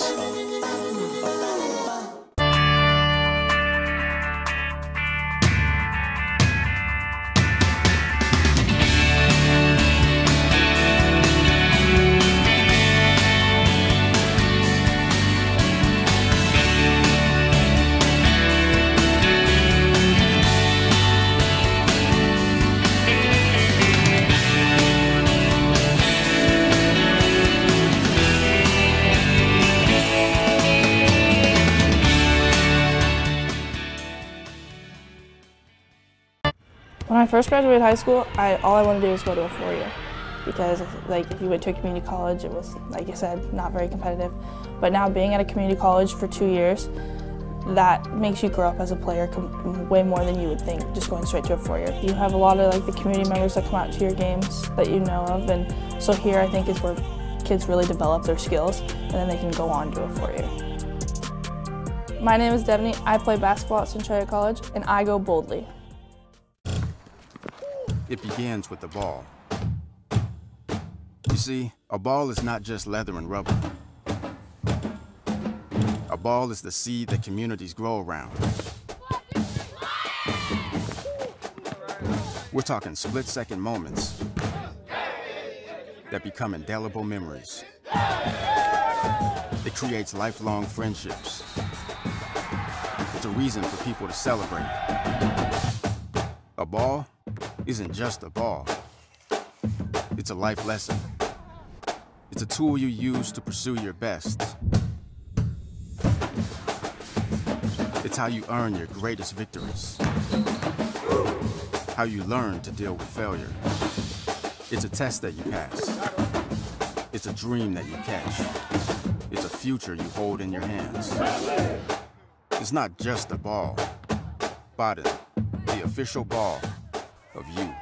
When I first graduated high school, all I wanted to do was go to a four-year because if you went to a community college, it was, like I said, not very competitive. But now being at a community college for 2 years, that makes you grow up as a player way more than you would think just going straight to a four-year. You have a lot of the community members that come out to your games that you know of, and so here I think is where kids really develop their skills and then they can go on to a four-year. My name is Devaney. I play basketball at Centralia College and I go boldly. It begins with the ball. You see, a ball is not just leather and rubber. A ball is the seed that communities grow around. We're talking split-second moments that become indelible memories. It creates lifelong friendships. It's a reason for people to celebrate. A ball isn't just a ball. It's a life lesson. It's a tool you use to pursue your best. It's how you earn your greatest victories. How you learn to deal with failure. It's a test that you pass. It's a dream that you catch. It's a future you hold in your hands. It's not just a ball. Biden, the official ball of you.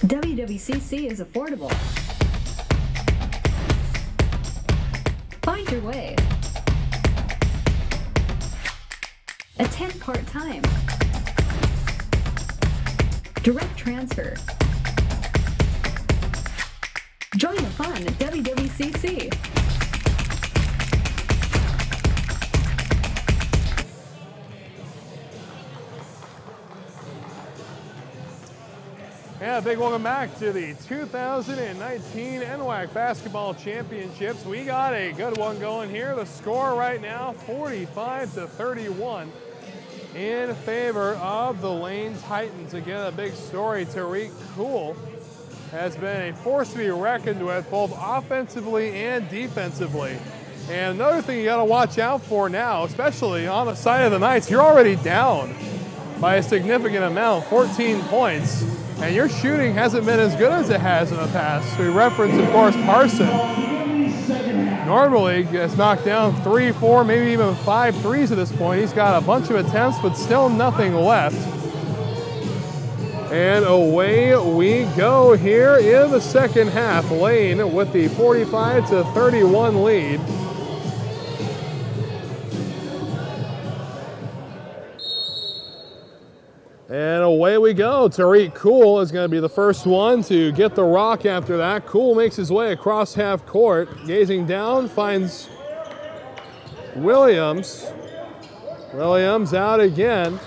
WWCC is affordable. Find your way. Attend part-time. Direct transfer. Join the fun at WWCC. Yeah, big welcome back to the 2019 NWAC Basketball Championships. We got a good one going here. The score right now, 45-31 in favor of the Lane Titans. Again, a big story. Tariq Cool has been a force to be reckoned with both offensively and defensively. And another thing you got to watch out for now, especially on the side of the Knights, you're already down by a significant amount, 14 points. And your shooting hasn't been as good as it has in the past. We reference, of course, Parson. Normally gets knocked down 3, 4, maybe even 5 threes at this point. He's got a bunch of attempts, but still nothing left. And away we go here in the second half. Lane with the 45-31 lead. And away we go. Tariq Cool is going to be the first one to get the rock after that. Cool makes his way across half court. Gazing down, finds Williams. Williams out again.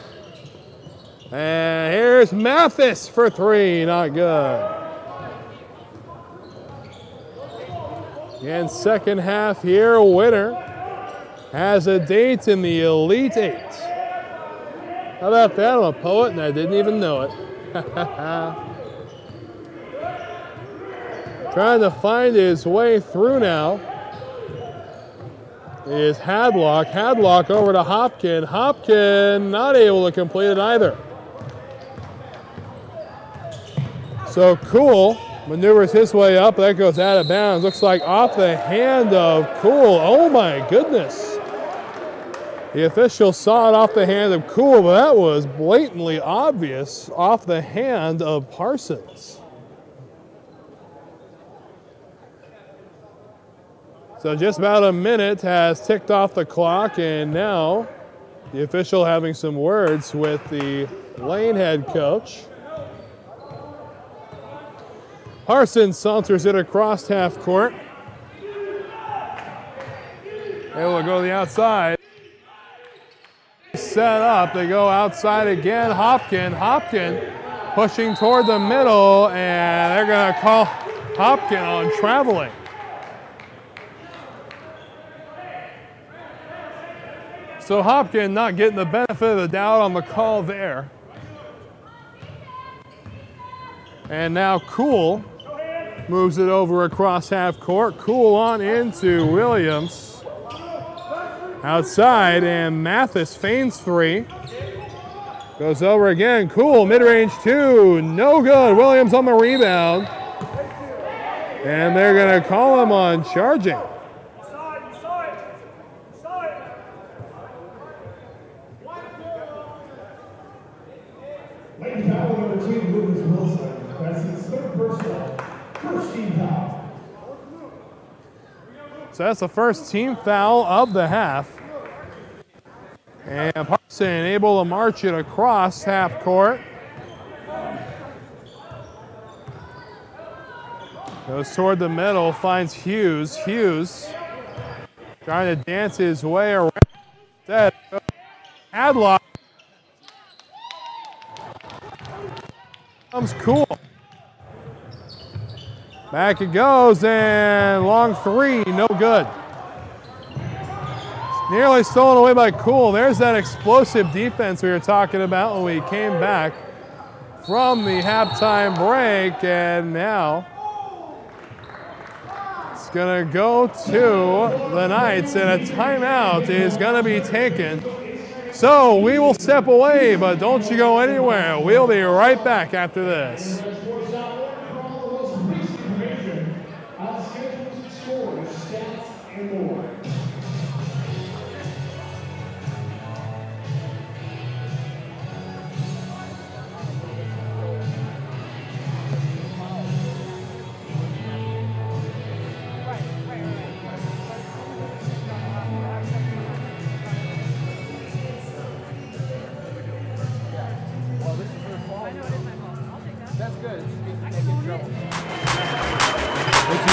And here's Mathis for 3. Not good. Again, second half here. Winner has a date in the Elite 8. How about that? I'm a poet and I didn't even know it. Trying to find his way through now is Hadlock. Hadlock over to Hopkin. Hopkin not able to complete it either. So Cool maneuvers his way up. That goes out of bounds. Looks like off the hand of Cool. Oh my goodness. The official saw it off the hand of Cool, but that was blatantly obvious off the hand of Parsons. So just about a minute has ticked off the clock, and now the official having some words with the Lane head coach. Parsons saunters it across half court. Able to go to the outside. Set up, they go outside again. Hopkin pushing toward the middle, and they're going to call Hopkin on traveling. So Hopkin not getting the benefit of the doubt on the call there. And now Cool moves it over across half court. Cool on into Williams. Outside, and Mathis feigns 3. Goes over again. Cool, mid-range 2. No good. Williams on the rebound. And they're going to call him on charging. Lane foul number 2, Lucas Wilson. That's his 3rd personal. First team foul. So that's the first team foul of the half. And Parson able to march it across half court. Goes toward the middle, finds Hughes. Hughes trying to dance his way around. Instead, Hadlock comes cool. Back it goes, and long 3, no good. Nearly stolen away by Cool. There's that explosive defense we were talking about when we came back from the halftime break, and now it's gonna go to the Knights, and a timeout is gonna be taken. So we will step away, but don't you go anywhere. We'll be right back after this.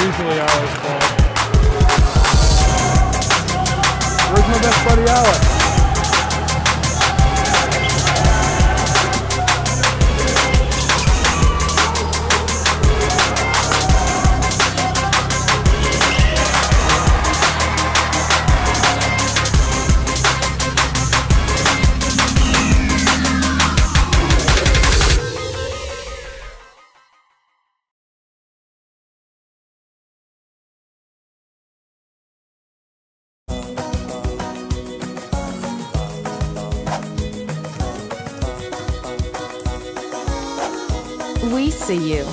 Usually Alex' fault. Where's my best buddy Alex? We see you.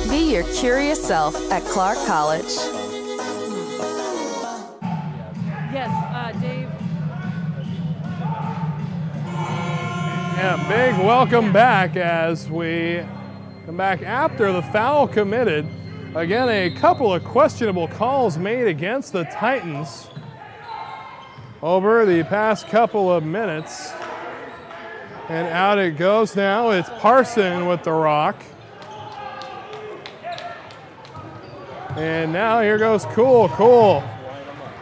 Be your curious self at Clark College. Yes, Dave. Yeah, big welcome back as we come back after the foul committed. Again, a couple of questionable calls made against the Titans over the past couple of minutes. And out it goes now. It's Parson with the rock. And now here goes Cool. Cool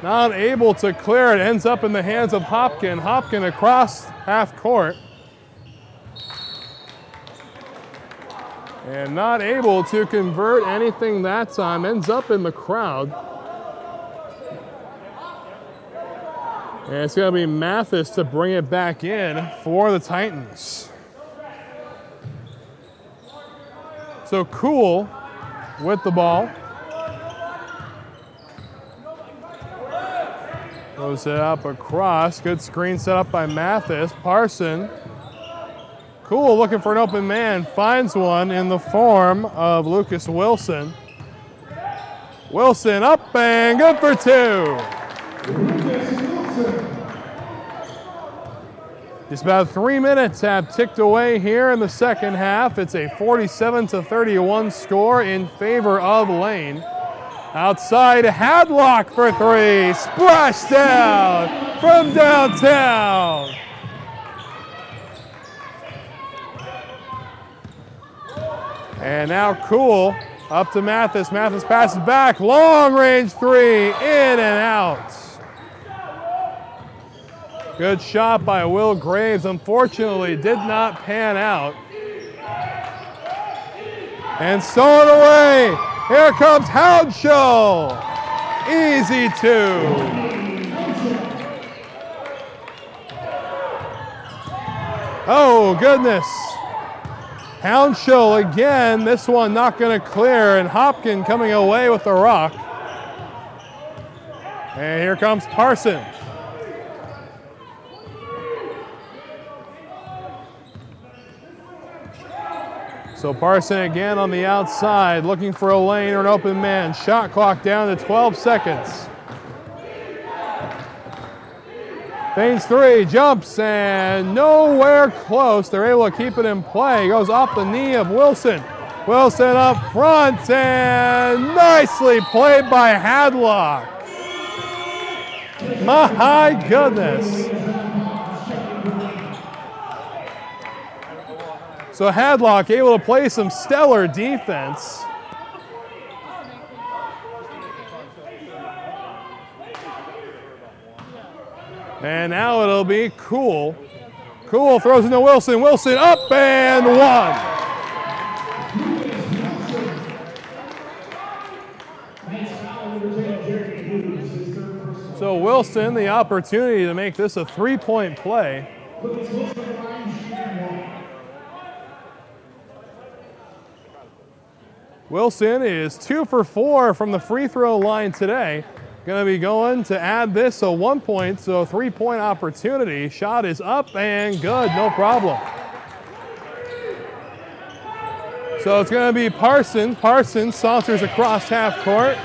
not able to clear it. Ends up in the hands of Hopkin. Hopkin across half court. And not able to convert anything that time. Ends up in the crowd. And it's going to be Mathis to bring it back in for the Titans. So Cool with the ball. Goes it up across. Good screen set up by Mathis. Parson. Cool looking for an open man. Finds one in the form of Lucas Wilson. Wilson up and good for 2. Just about 3 minutes have ticked away here in the second half. It's a 47-31 score in favor of Lane. Outside, Hadlock for 3. Splash down from downtown. And now Cool up to Mathis. Mathis passes back. Long range 3. In and out. Good shot by Will Graves. Unfortunately, did not pan out. And stolen away. Here comes Hounshaw. Easy 2. Oh, goodness. Hounshaw again. This one not going to clear. And Hopkin coming away with the rock. And here comes Parson. So Parson again on the outside, looking for a lane or an open man. Shot clock down to 12 seconds. Feigns three, jumps, and nowhere close. They're able to keep it in play. Goes off the knee of Wilson. Wilson up front, and nicely played by Hadlock. My goodness. So Hadlock able to play some stellar defense. And now it'll be Cool. Cool throws into Wilson. Wilson up and one. So Wilson, the opportunity to make this a three-point play. Wilson is 2 for 4 from the free throw line today. Going to be going to add this a 1 point, so 3-point opportunity. Shot is up and good, no problem. So it's going to be Parsons. Parsons saunters across half court.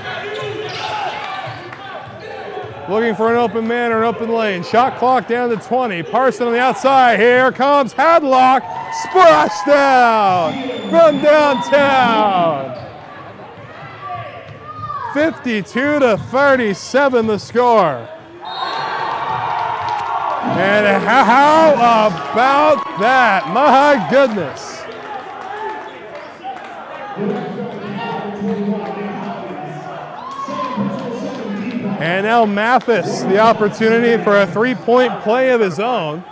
Looking for an open man or an open lane. Shot clock down to 20. Parson on the outside. Here comes Hadlock. Splash down from downtown. 52-37 the score. And how about that? My goodness. And now Mathis, the opportunity for a three-point play of his own.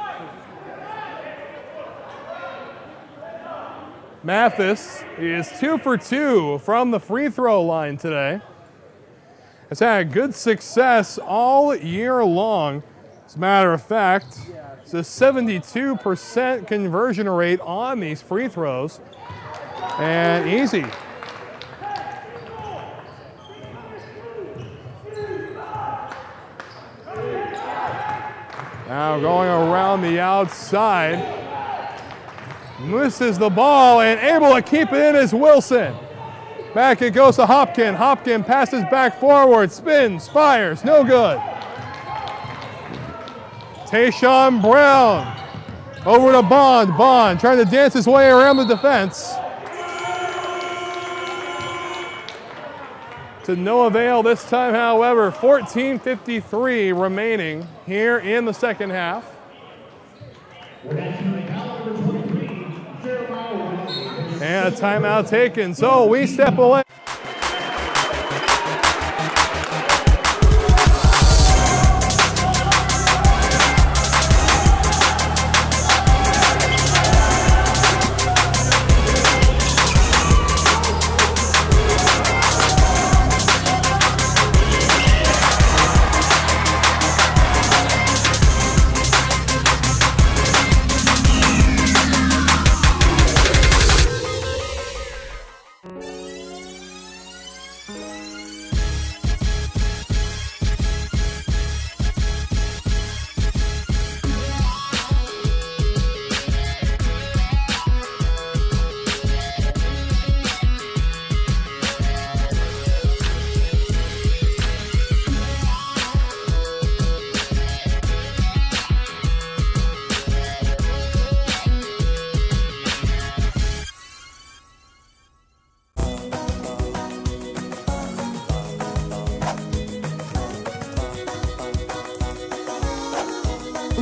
Mathis is 2 for 2 from the free throw line today. Has had good success all year long. As a matter of fact, it's a 72% conversion rate on these free throws. And easy. Now going around the outside. Misses the ball and able to keep it in is Wilson. Back it goes to Hopkin. Hopkin passes back forward, spins, fires, no good. Tayshawn Brown over to Bond. Bond trying to dance his way around the defense. To no avail this time, however. 14:53 remaining here in the second half. And a timeout taken, so we step away.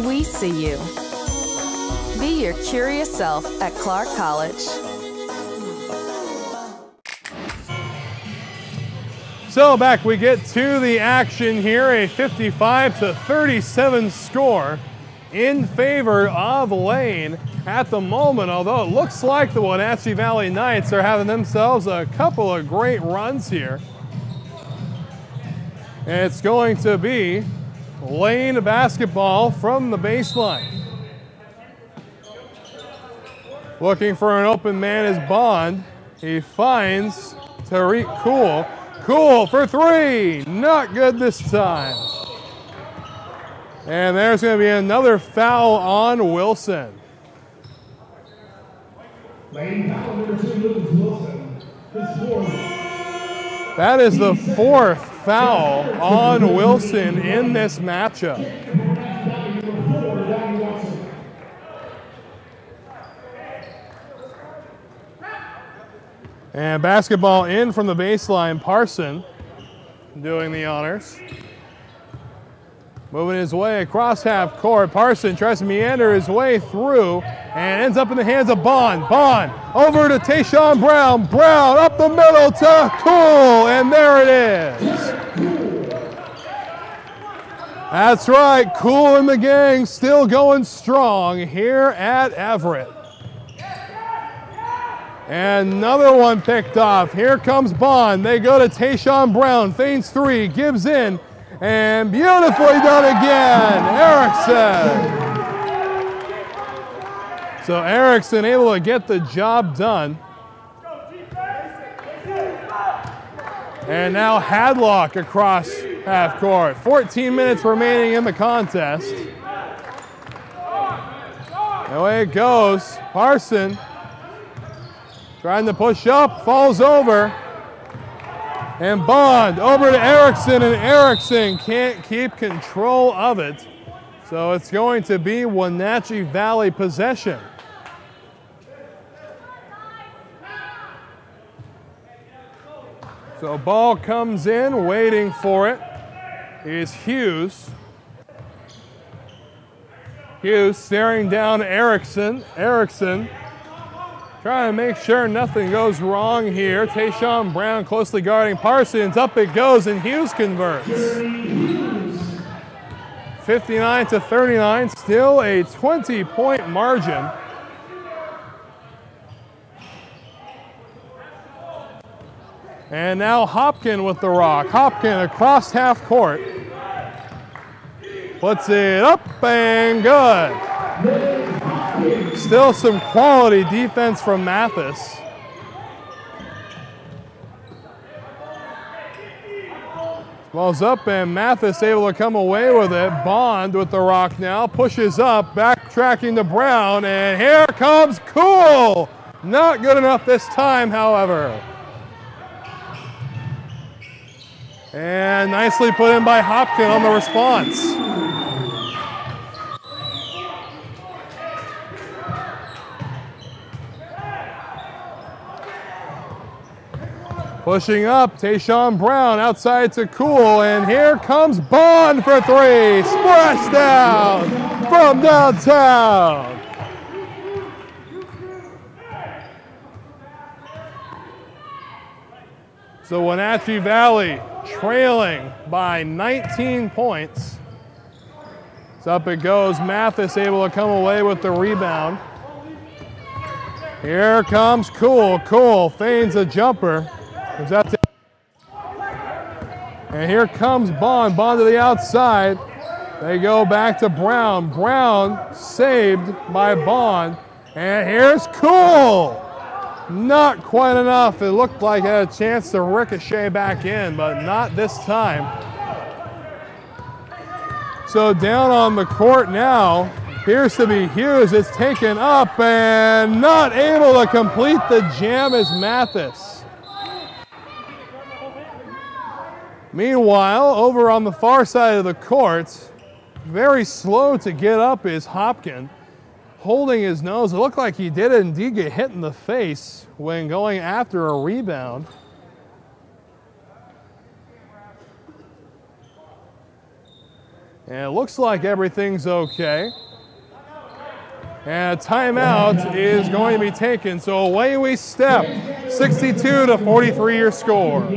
We see you. Be your curious self at Clark College. So back we get to the action here, a 55-37 score in favor of Lane at the moment, although it looks like the Wenatchee Valley Knights are having themselves a couple of great runs here. And it's going to be Lane basketball from the baseline. Looking for an open man is Bond. He finds Tariq Cool. Cool for three. Not good this time. And there's going to be another foul on Wilson. That is the 4th foul on Wilson in this matchup. And basketball in from the baseline. Parson doing the honors. Moving his way across half court. Parson tries to meander his way through and ends up in the hands of Bond. Bond over to Tayshawn Brown. Brown up the middle to Cool, and there it is. That's right, Cool and the gang still going strong here at Everett. And another one picked off. Here comes Bond. They go to Tayshawn Brown. Feigns 3, gives in, and beautifully done again. Erickson. So Erickson able to get the job done. And now Hadlock across half court. 14 minutes remaining in the contest. Away it goes. Parson trying to push up, falls over. And Bond over to Erickson, and Erickson can't keep control of it. So it's going to be Wenatchee Valley possession. So ball comes in, waiting for it is Hughes. Hughes staring down Erickson. Erickson trying to make sure nothing goes wrong here. Tayshawn Brown closely guarding Parsons. Up it goes, and Hughes converts. 59-39, still a 20-point margin. And now Hopkin with the rock. Hopkin across half court. Puts it up and good. Still some quality defense from Mathis. Ball's up and Mathis able to come away with it. Bond with the rock now. Pushes up, backtracking to Brown, and here comes Cool. Not good enough this time, however. And nicely put in by Hopkin on the response. Pushing up, Tayshawn Brown outside to Cool, and here comes Bond for 3. Splash down from downtown. So Wenatchee Valley trailing by 19 points. So up it goes. Mathis able to come away with the rebound. Here comes Cool. Cool feigns a jumper. And here comes Bond. Bond to the outside. They go back to Brown. Brown saved by Bond. And here's Cool. Not quite enough. It looked like it had a chance to ricochet back in, but not this time. So down on the court now appears to be Hughes. It's taken up and not able to complete the jam is Mathis. Meanwhile, over on the far side of the court, very slow to get up is Hopkin. Holding his nose. It looked like he did indeed get hit in the face when going after a rebound. And it looks like everything's okay. And a timeout is going to be taken. So away we step. 62-43 your score.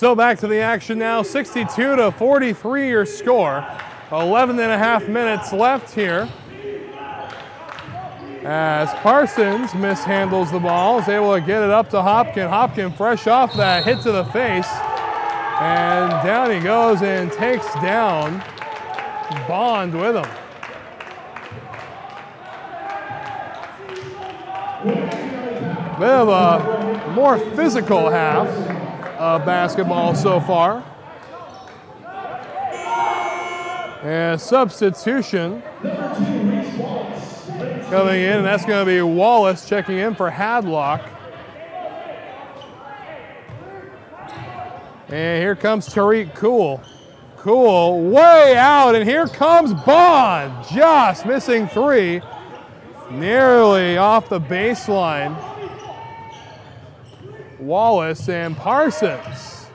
So back to the action now, 62-43 your score. 11.5 minutes left here. As Parsons mishandles the ball, is able to get it up to Hopkin. Hopkin fresh off that hit to the face. And down he goes and takes down Bond with him. Bit of a more physical half of basketball so far. And substitution coming in, and that's going to be Wallace checking in for Hadlock. And here comes Tariq Cool. Cool way out, and here comes Bond. Just missing three. Nearly off the baseline. Wallace and Parsons.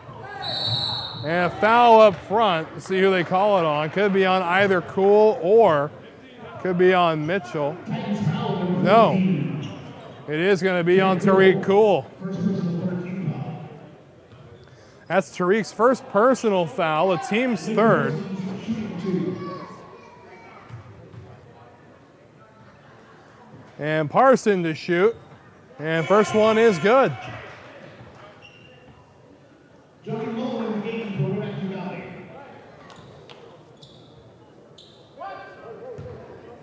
And a foul up front. Let's see who they call it on. Could be on either Cool or could be on Mitchell. No. It is going to be on Tariq Cool. That's Tariq's first personal foul, the team's third. And Parson to shoot. And first one is good.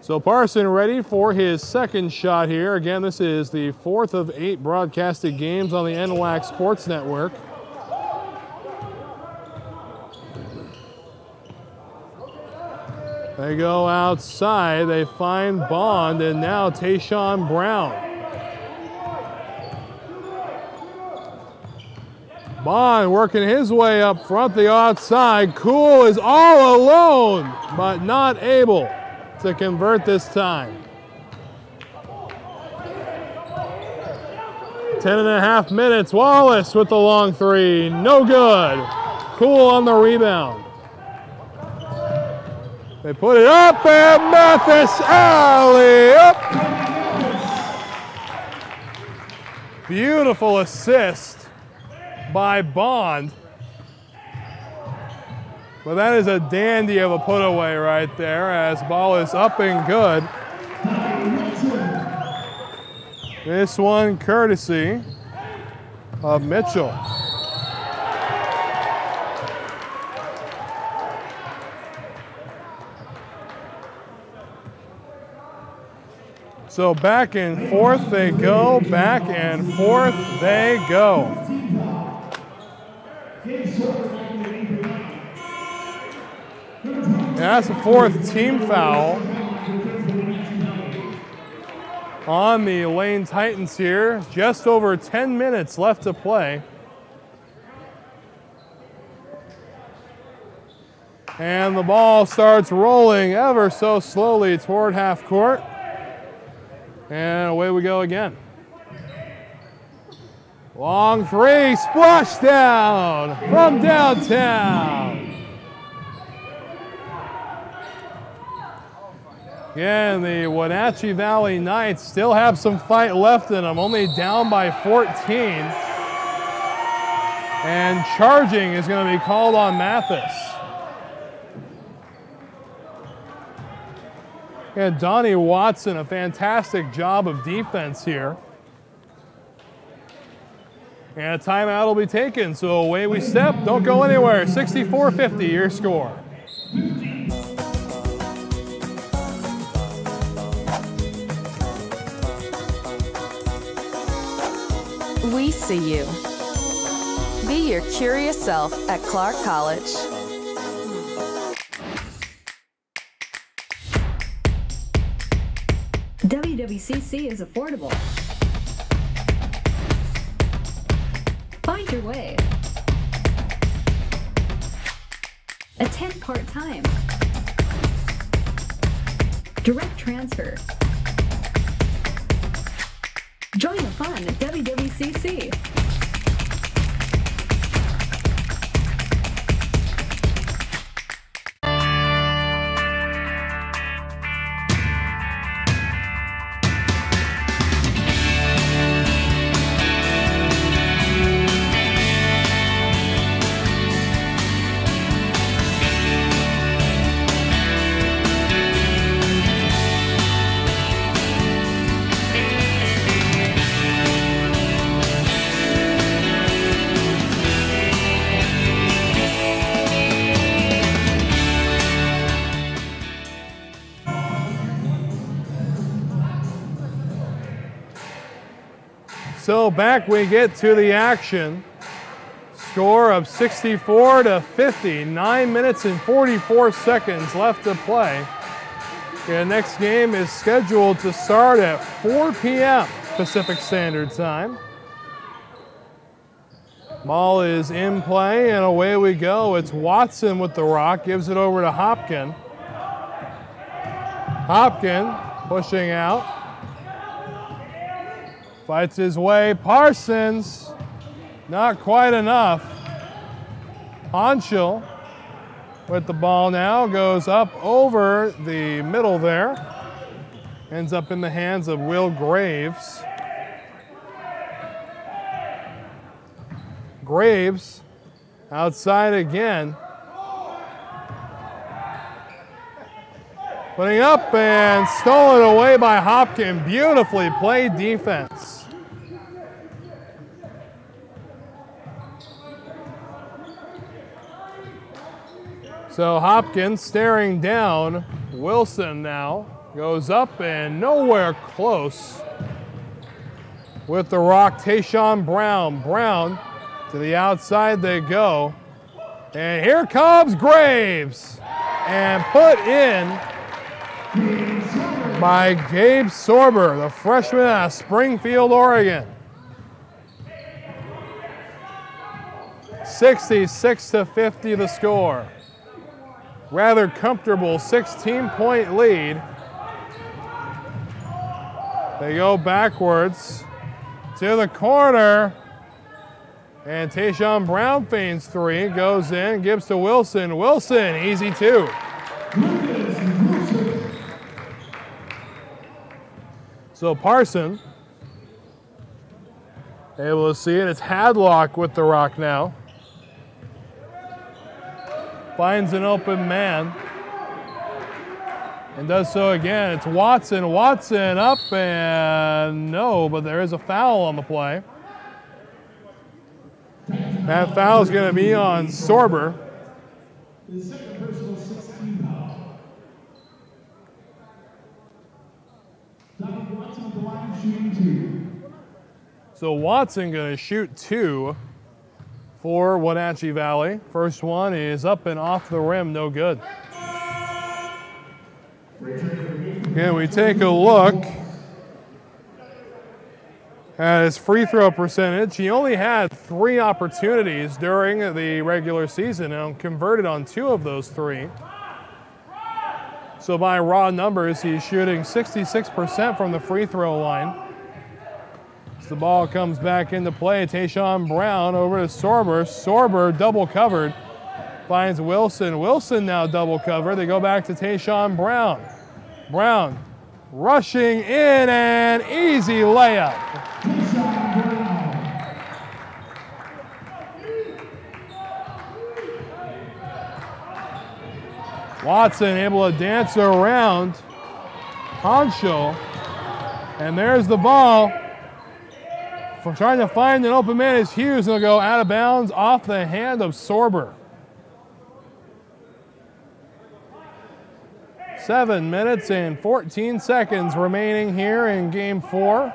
So Parson ready for his second shot here. Again, this is the 4th of 8 broadcasted games on the NWAC Sports Network. They go outside, they find Bond, and now Tayshawn Brown. Bond working his way up front, the outside. Cool is all alone, but not able to convert this time. 10.5 minutes. Wallace with the long three. No good. Cool on the rebound. They put it up, and Mathis alley-oop. Beautiful assist by Bond. Well, that is a dandy of a put away right there as ball is up and good. This one courtesy of Mitchell. So back and forth they go, back and forth they go. And that's the 4th team foul on the Lane Titans here. Just over 10 minutes left to play. And the ball starts rolling ever so slowly toward half court. And away we go again. Long three, splash down from downtown. Again, the Wenatchee Valley Knights still have some fight left in them, only down by 14. And charging is going to be called on Mathis. And Donnie Watson, a fantastic job of defense here. And a timeout will be taken, so away we step. Don't go anywhere. 64-50 your score. We see you. Be your curious self at Clark College. WWCC is affordable. Find your way. Attend part-time. Direct transfer. Join the fun at WWCC. So back we get to the action. Score of 64-50, 9 minutes and 44 seconds left to play. The next game is scheduled to start at 4 p.m. Pacific Standard Time. Ball is in play and away we go. It's Watson with the rock, gives it over to Hopkin. Hopkin pushing out. Fights his way, Parsons, not quite enough. Honschel with the ball now, goes up over the middle there. Ends up in the hands of Will Graves. Graves outside again. Putting up and stolen away by Hopkin. Beautifully played defense. So Hopkins staring down. Wilson now goes up and nowhere close. With the rock, Tayshawn Brown. Brown to the outside they go. And here comes Graves. And put in by Gabe Sorber, the freshman out of Springfield, Oregon. 66-50 the score. Rather comfortable 16-point lead. They go backwards to the corner. And Tayshawn Brown feigns three, goes in, gives to Wilson. Wilson, easy two. So Parson, able to see it. It's Hadlock with the rock now. Finds an open man. And does so again. It's Watson. Watson up and no, but there is a foul on the play. That foul is going to be on Sorber. So Watson going to shoot two for Wenatchee Valley. First one is up and off the rim, no good. Again, we take a look at his free throw percentage. He only had 3 opportunities during the regular season and converted on 2 of those 3. So by raw numbers, he's shooting 66% from the free throw line. As the ball comes back into play, Tayshawn Brown over to Sorber. Sorber double covered, finds Wilson. Wilson now double covered. They go back to Tayshawn Brown. Brown rushing in and easy layup. Watson able to dance around Honschel. And there's the ball. For trying to find an open man is Hughes, and he'll go out of bounds off the hand of Sorber. 7 minutes and 14 seconds remaining here in game 4.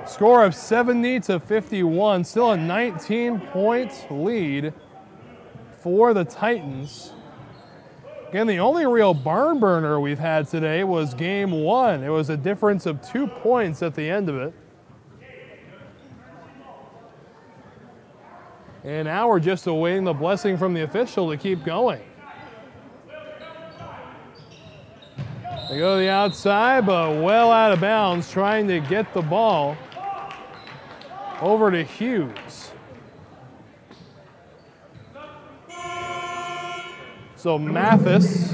Score of 70-51, still a 19-point lead for the Titans. Again, the only real barn burner we've had today was game 1. It was a difference of 2 points at the end of it. And now we're just awaiting the blessing from the official to keep going. They go to the outside, but well out of bounds, trying to get the ball over to Hughes. So Mathis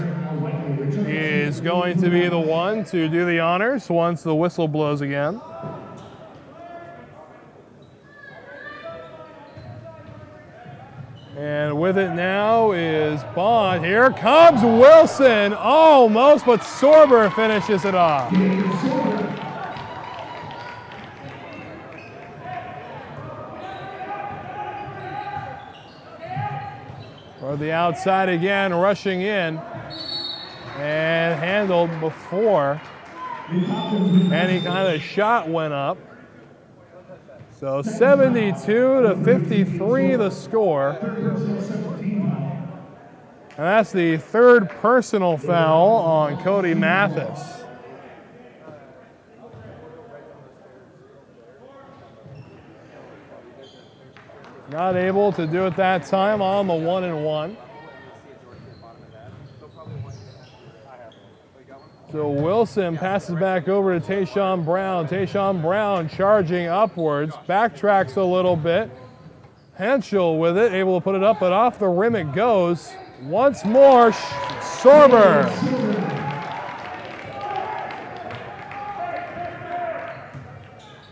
is going to be the one to do the honors once the whistle blows again. And with it now is Bond. Here comes Wilson, almost, but Sorber finishes it off. Or the outside again, rushing in. and handled before any kind of shot went up. So 72-53 the score. And that's the third personal foul on Cody Mathis. Not able to do it that time on the 1-and-1. So Wilson passes back over to Tayshawn Brown. Tayshawn Brown charging upwards, backtracks a little bit. Henschel with it, able to put it up, but off the rim it goes. Once more, Sorber.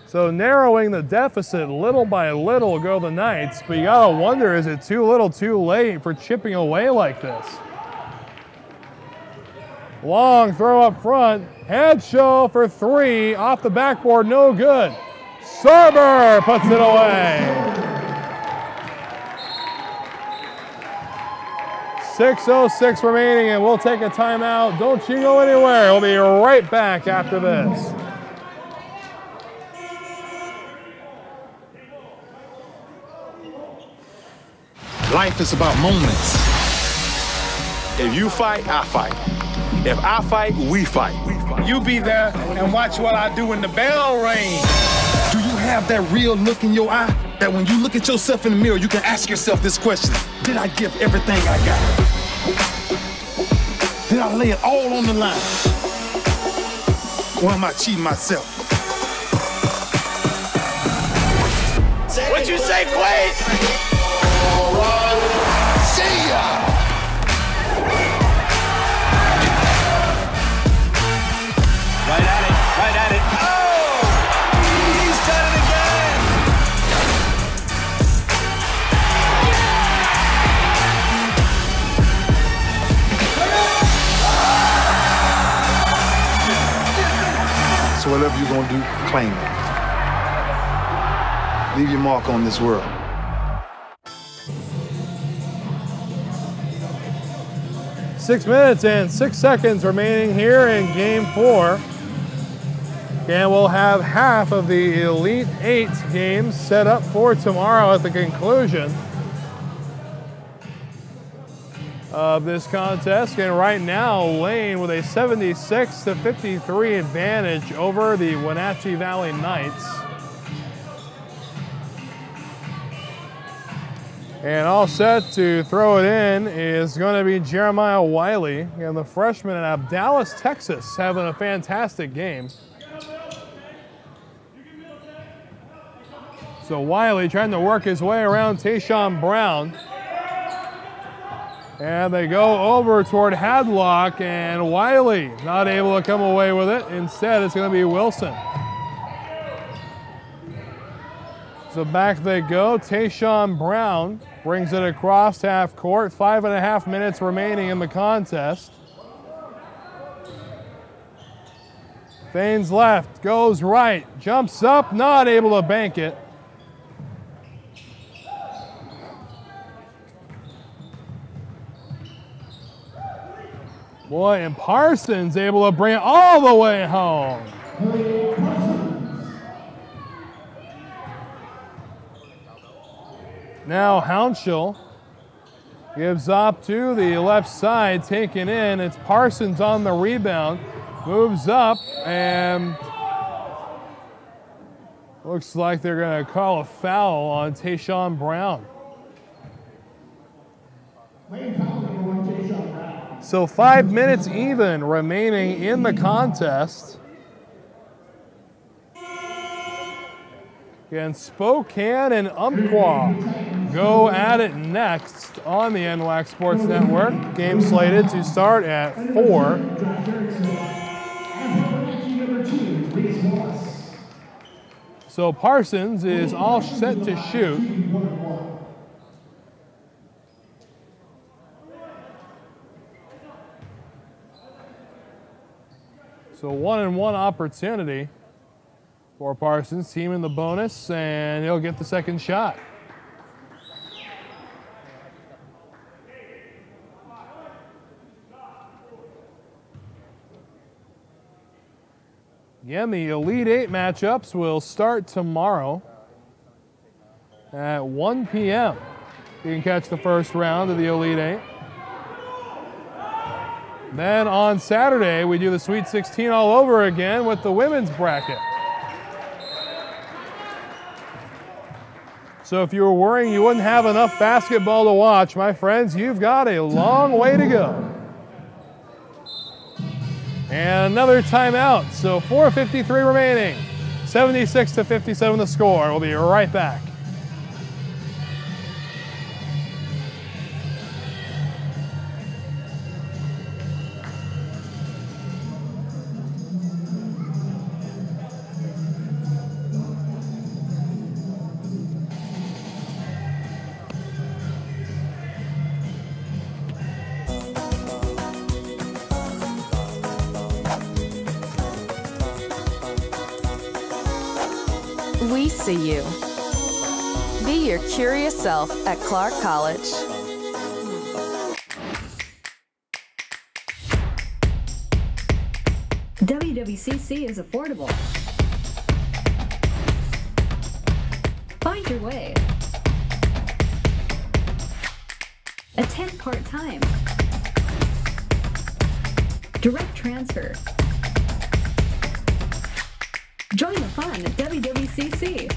So narrowing the deficit little by little go the Knights, but you gotta wonder, is it too little too late for chipping away like this? Long throw up front, Henschel for three, off the backboard, no good. Sorber puts it away. 6:06 remaining, and we'll take a timeout. Don't you go anywhere. We'll be right back after this. Life is about moments. If you fight, I fight. If I fight, we fight. You be there and watch what I do when the bell rings. Do you have that real look in your eye that when you look at yourself in the mirror, you can ask yourself this question: did I give everything I got? Did I lay it all on the line? Or am I cheating myself? What you say, Quade? See ya! Right at it, right at it. Oh! He's done it again! So whatever you're gonna do, claim it. Leave your mark on this world. Six minutes and 6 seconds remaining here in Game 4. And we'll have half of the Elite 8 games set up for tomorrow at the conclusion of this contest. And right now, Lane with a 76-53 advantage over the Wenatchee Valley Knights. And all set to throw it in is going to be Jeremiah Wiley, and the freshman out of Dallas, Texas, having a fantastic game. So Wiley trying to work his way around Tayshawn Brown. And they go over toward Hadlock, and Wiley not able to come away with it. Instead, it's going to be Wilson. So back they go. Tayshawn Brown brings it across half court. 5.5 minutes remaining in the contest. Feigns left, goes right, jumps up, not able to bank it. Boy, and Parsons able to bring it all the way home. Now Henschel gives up to the left side, taken in. It's Parsons on the rebound, moves up, and looks like they're going to call a foul on Tayshawn Brown. So 5 minutes even remaining in the contest. And Spokane and Umpqua go at it next on the NWAC Sports Network. Game slated to start at 4. So Parsons is all set to shoot. So 1-and-1 opportunity for Parsons, team in the bonus, and he'll get the second shot. Again, the Elite Eight matchups will start tomorrow at 1 p.m. You can catch the first round of the Elite Eight. Then on Saturday, we do the Sweet 16 all over again with the women's bracket. So if you were worrying you wouldn't have enough basketball to watch, my friends, you've got a long way to go. And another timeout, so 4:53 remaining. 76-57 the score. We'll be right back. We see you. Be your curious self at Clark College. WWCC is affordable. Find your way. Attend part-time. Direct transfer. Join the fun at WWCC.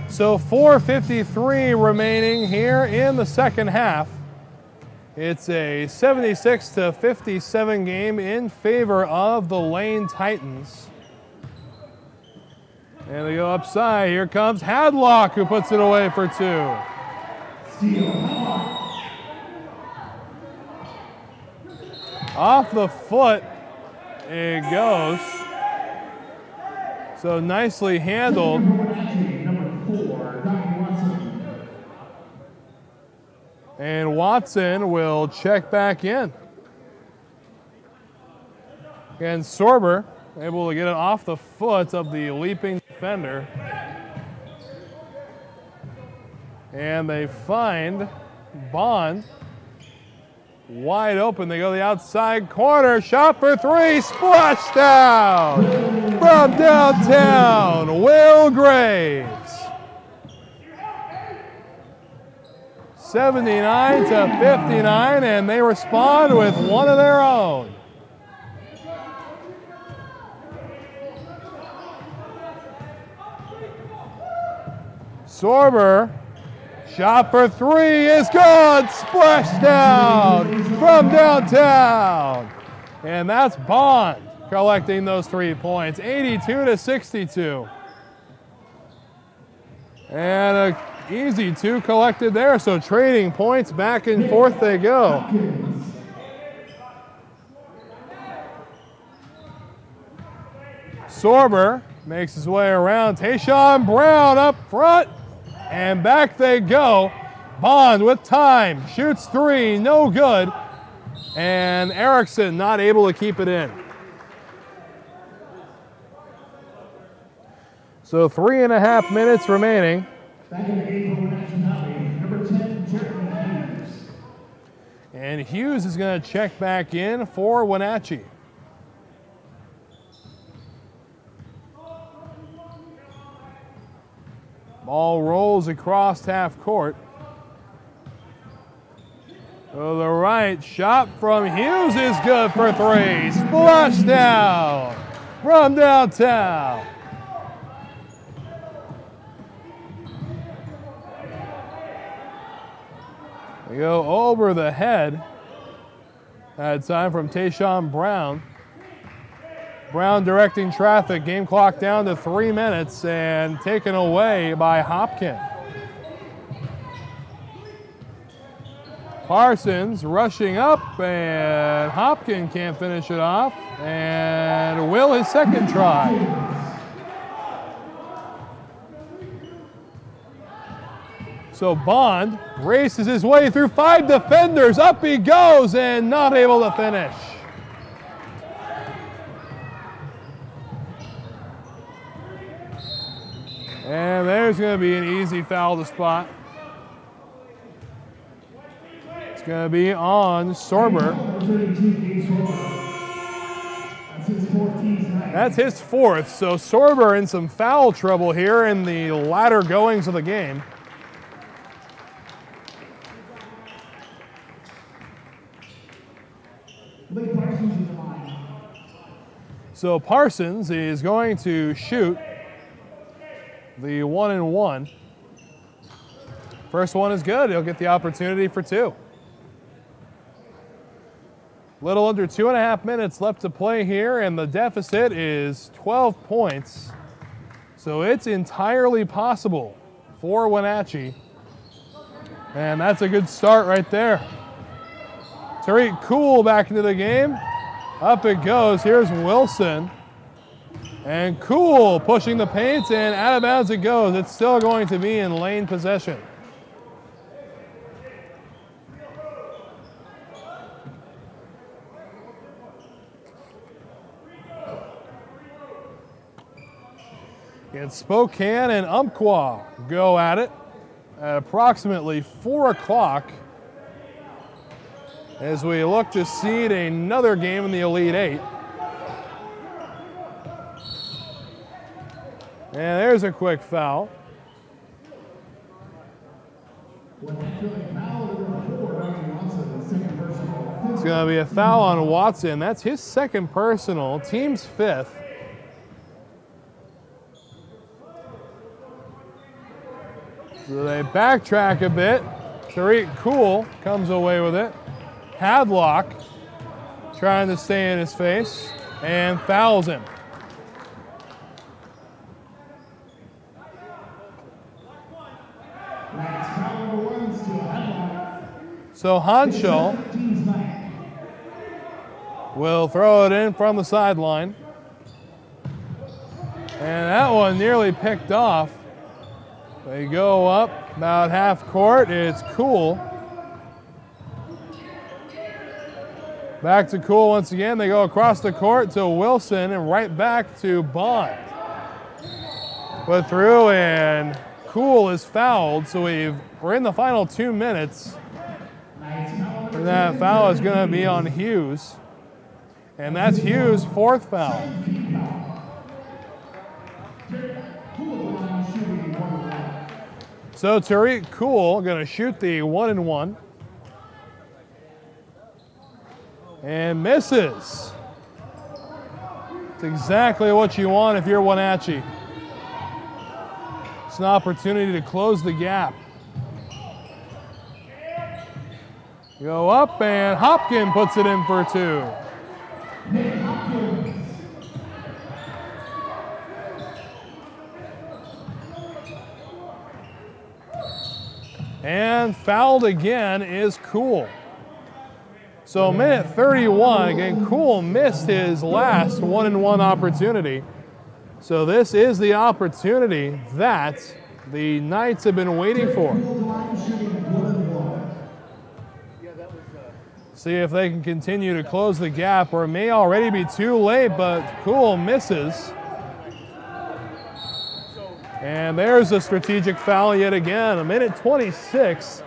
So 4:53 remaining here in the second half. It's a 76-57 game in favor of the Lane Titans. And they go upside. Here comes Hadlock, who puts it away for two. Off the foot it goes. So nicely handled. And Watson will check back in. And Sorber able to get it off the foot of the leaping defender. And they find Bond wide open. They go to the outside corner. Shot for three. Splashdown from downtown. Will Graves. 79-59, and they respond with one of their own. Sorber, shot for three is good. Splashdown from downtown. And that's Bond collecting those 3 points, 82-62. And a easy two collected there, so trading points back and forth they go. Sorber makes his way around. Tayshawn Brown up front, and back they go. Bond with time, shoots three, no good. And Erickson not able to keep it in. So 3.5 minutes remaining. Back in the game for Wenatchee, number 10, Jeremy Hughes. And Hughes is going to check back in for Wenatchee. Ball rolls across half court. To the right, shot from Hughes is good for three. Splashdown from downtown. They go over the head. Had time from Tayshawn Brown. Brown directing traffic. Game clock down to 3 minutes and taken away by Hopkins. Parsons rushing up, and Hopkins can't finish it off. And Will his second try. So Bond races his way through 5 defenders. Up he goes and not able to finish. And there's going to be an easy foul to spot. It's going to be on Sorber. That's his fourth, so Sorber in some foul trouble here in the latter goings of the game. So Parsons is going to shoot the 1-and-1. First one is good. He'll get the opportunity for two. Little under 2.5 minutes left to play here, and the deficit is 12 points. So it's entirely possible for Wenatchee. And that's a good start right there. Tariq Cool back into the game. Up it goes. Here's Wilson. And Cool pushing the paint, and out of bounds it goes. It's still going to be in lane possession. And Spokane and Umpqua go at it at approximately 4 o'clock as we look to seed another game in the Elite Eight. And there's a quick foul. It's going to be a foul on Watson. That's his second personal, team's fifth. So they backtrack a bit. Tariq Cool comes away with it. Hadlock trying to stay in his face and fouls him. So Hanschel will throw it in from the sideline. And that one nearly picked off. They go up about half court. It's Cool. Back to Cool once again. They go across the court to Wilson and right back to Bond. Put through, and Cool is fouled. So we're in the final 2 minutes. And that foul is going to be on Hughes. And that's Hughes' fourth foul. So Tariq Cool going to shoot the 1-and-1. And misses. It's exactly what you want if you're Wenatchee. It's an opportunity to close the gap. Go up, and Hopkins puts it in for two. And fouled again is Cool. So minute 31, again, Cool missed his last 1-and-1 opportunity. So this is the opportunity that the Knights have been waiting for. See if they can continue to close the gap, or it may already be too late, but Cool misses. And there's a strategic foul yet again. A minute 26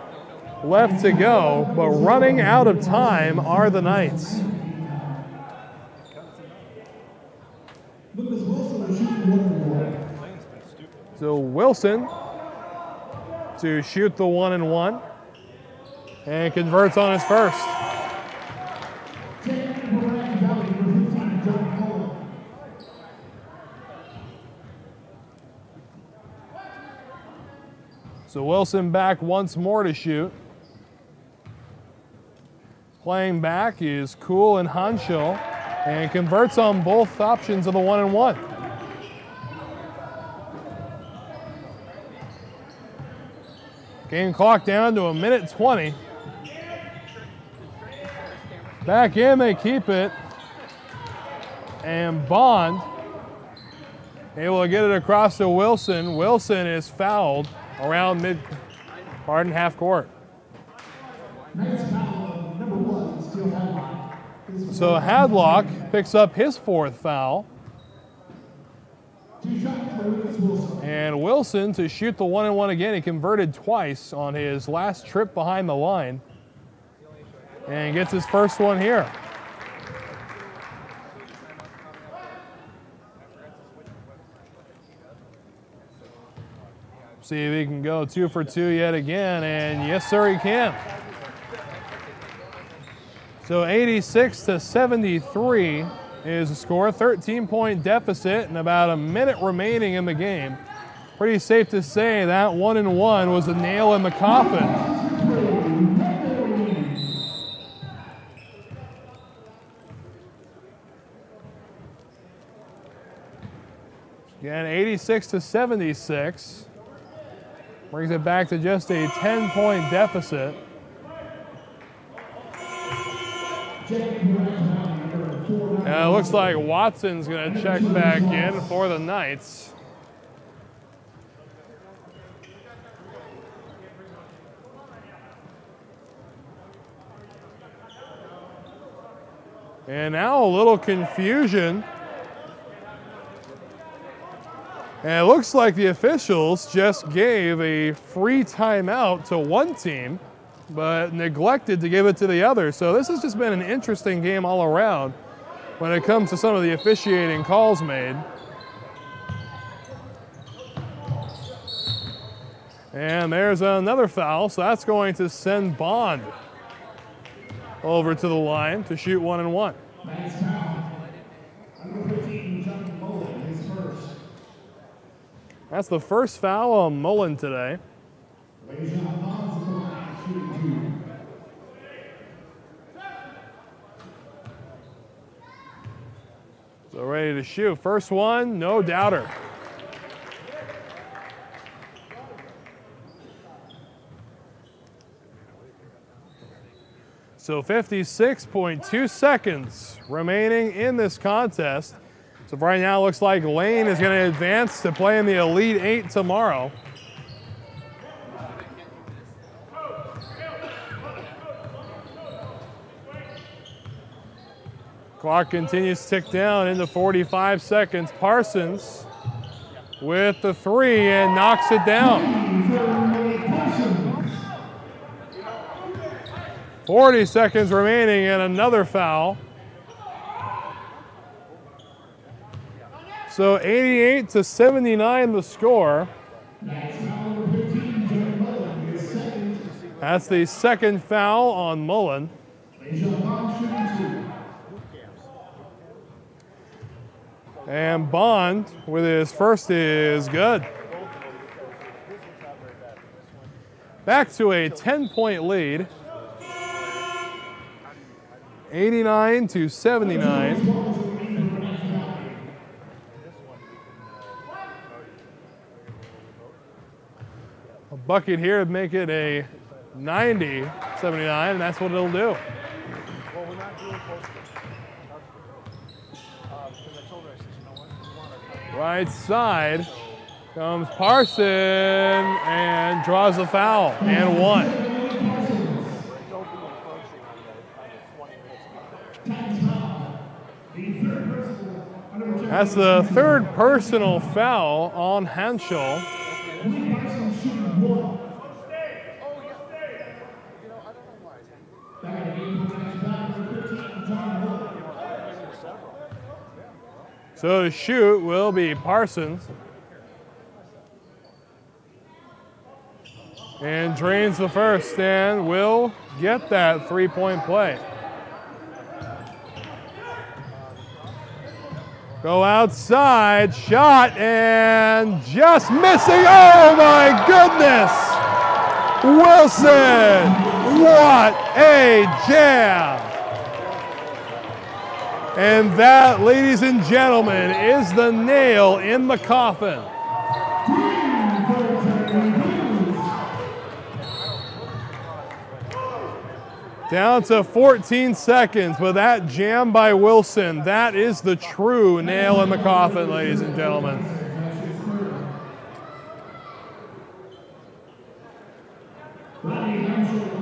left to go, but running out of time are the Knights. So Wilson to shoot the 1-and-1 and converts on his first. So Wilson back once more to shoot. Playing back is Cool and Hanschel, and converts on both options of the 1-and-1. Game clock down to a minute 20. Back in, they keep it. And Bond able to get it across to Wilson. Wilson is fouled around half court. So Hadlock picks up his fourth foul. And And Wilson to shoot the 1-and-1 again. He converted twice on his last trip behind the line. And gets his first one here. See if he can go 2 for 2 yet again, and yes, sir, he can. So 86-73 is the score. 13-point deficit and about a minute remaining in the game. Pretty safe to say that 1-and-1 was a nail in the coffin. Again, 86-76. Brings it back to just a 10-point deficit. And it looks like Watson's going to check back in for the Knights. And now a little confusion. And it looks like the officials just gave a free timeout to one team, but neglected to give it to the other. So this has just been an interesting game all around when it comes to some of the officiating calls made. And there's another foul, so that's going to send Bond over to the line to shoot 1-and-1. That's the first foul on Mullen today. So ready to shoot. First one, no doubter. So 56.2 seconds remaining in this contest. So right now it looks like Lane is going to advance to play in the Elite Eight tomorrow. Clock continues to tick down into 45 seconds. Parsons with the three and knocks it down. 40 seconds remaining and another foul. So 88-79 the score. That's the second foul on Mullen. And Bond with his first is good. Back to a 10-point lead. 89-79. A bucket here would make it a 90-79, and that's what it'll do. Well, we're not doing post because I told her, I said, you know what? We want our Right side comes Parson and draws the foul and one. That's the third personal foul on Henschel. So to shoot will be Parsons. And drains the first and will get that three-point play. Go outside, shot, and just missing. Oh my goodness! Wilson, what a jam! And that, ladies and gentlemen, is the nail in the coffin. Down to 14 seconds, but that jam by Wilson, that is the true nail in the coffin, ladies and gentlemen.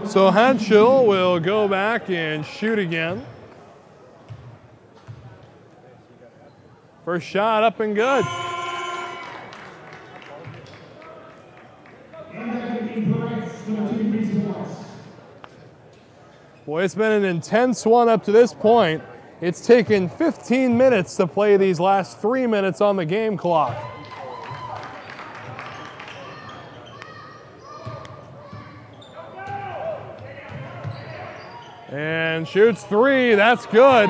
So Henschel will go back and shoot again. First shot up and good. Boy, it's been an intense one up to this point. It's taken 15 minutes to play these last 3 minutes on the game clock. And shoots three, that's good.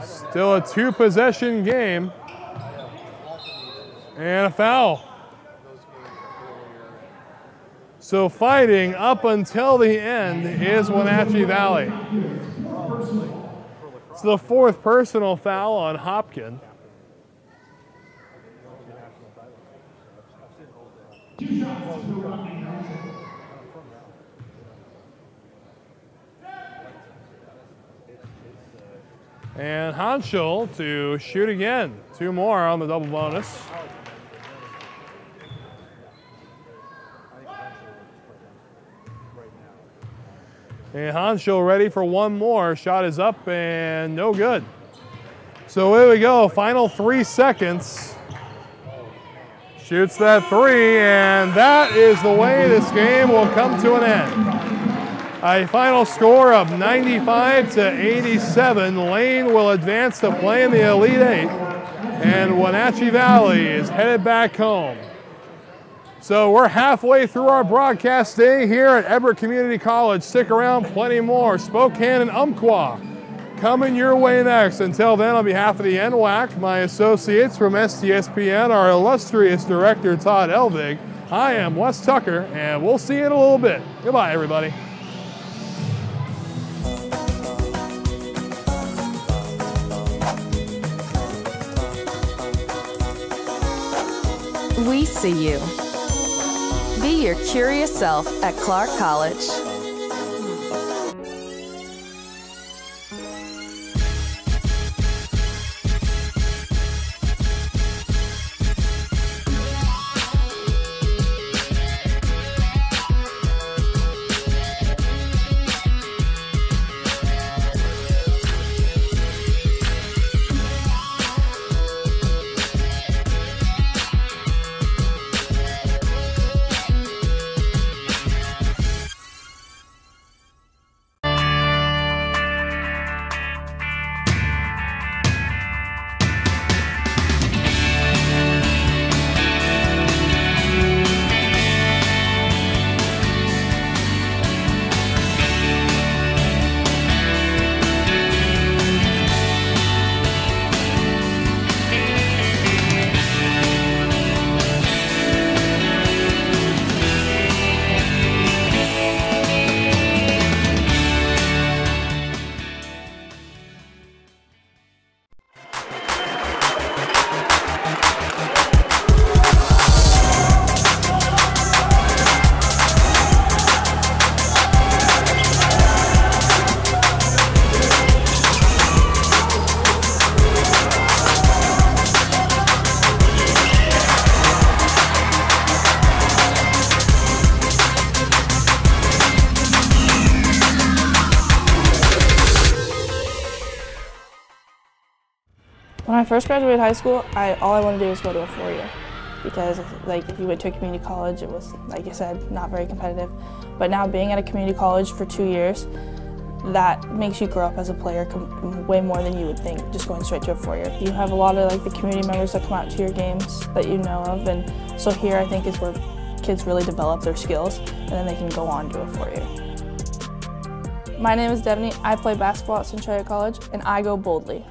Still a two-possession game. And a foul. So fighting up until the end is Wenatchee Valley. It's the fourth personal foul on Hopkin. And Hanschel to shoot again. Two more on the double bonus. And Hanschel ready for one more. Shot is up and no good. So here we go, final 3 seconds. Shoots that three, and that is the way this game will come to an end. A final score of 95-87. Lane will advance to play in the Elite Eight, and Wenatchee Valley is headed back home. So we're halfway through our broadcast day here at Everett Community College. Stick around, plenty more. Spokane and Umpqua coming your way next. Until then, on behalf of the NWAC, my associates from STSPN, our illustrious director, Todd Elvig, I am Wes Tucker, and we'll see you in a little bit. Goodbye, everybody. We see you. Be your curious self at Clark College. When I first graduated high school, all I wanted to do was go to a four-year because if you went to a community college, it was, like I said, not very competitive. But now being at a community college for 2 years, that makes you grow up as a player way more than you would think just going straight to a four-year. You have a lot of the community members that come out to your games that you know of, and so here I think is where kids really develop their skills and then they can go on to a four-year. My name is Devaney. I play basketball at Centralia College and I go boldly.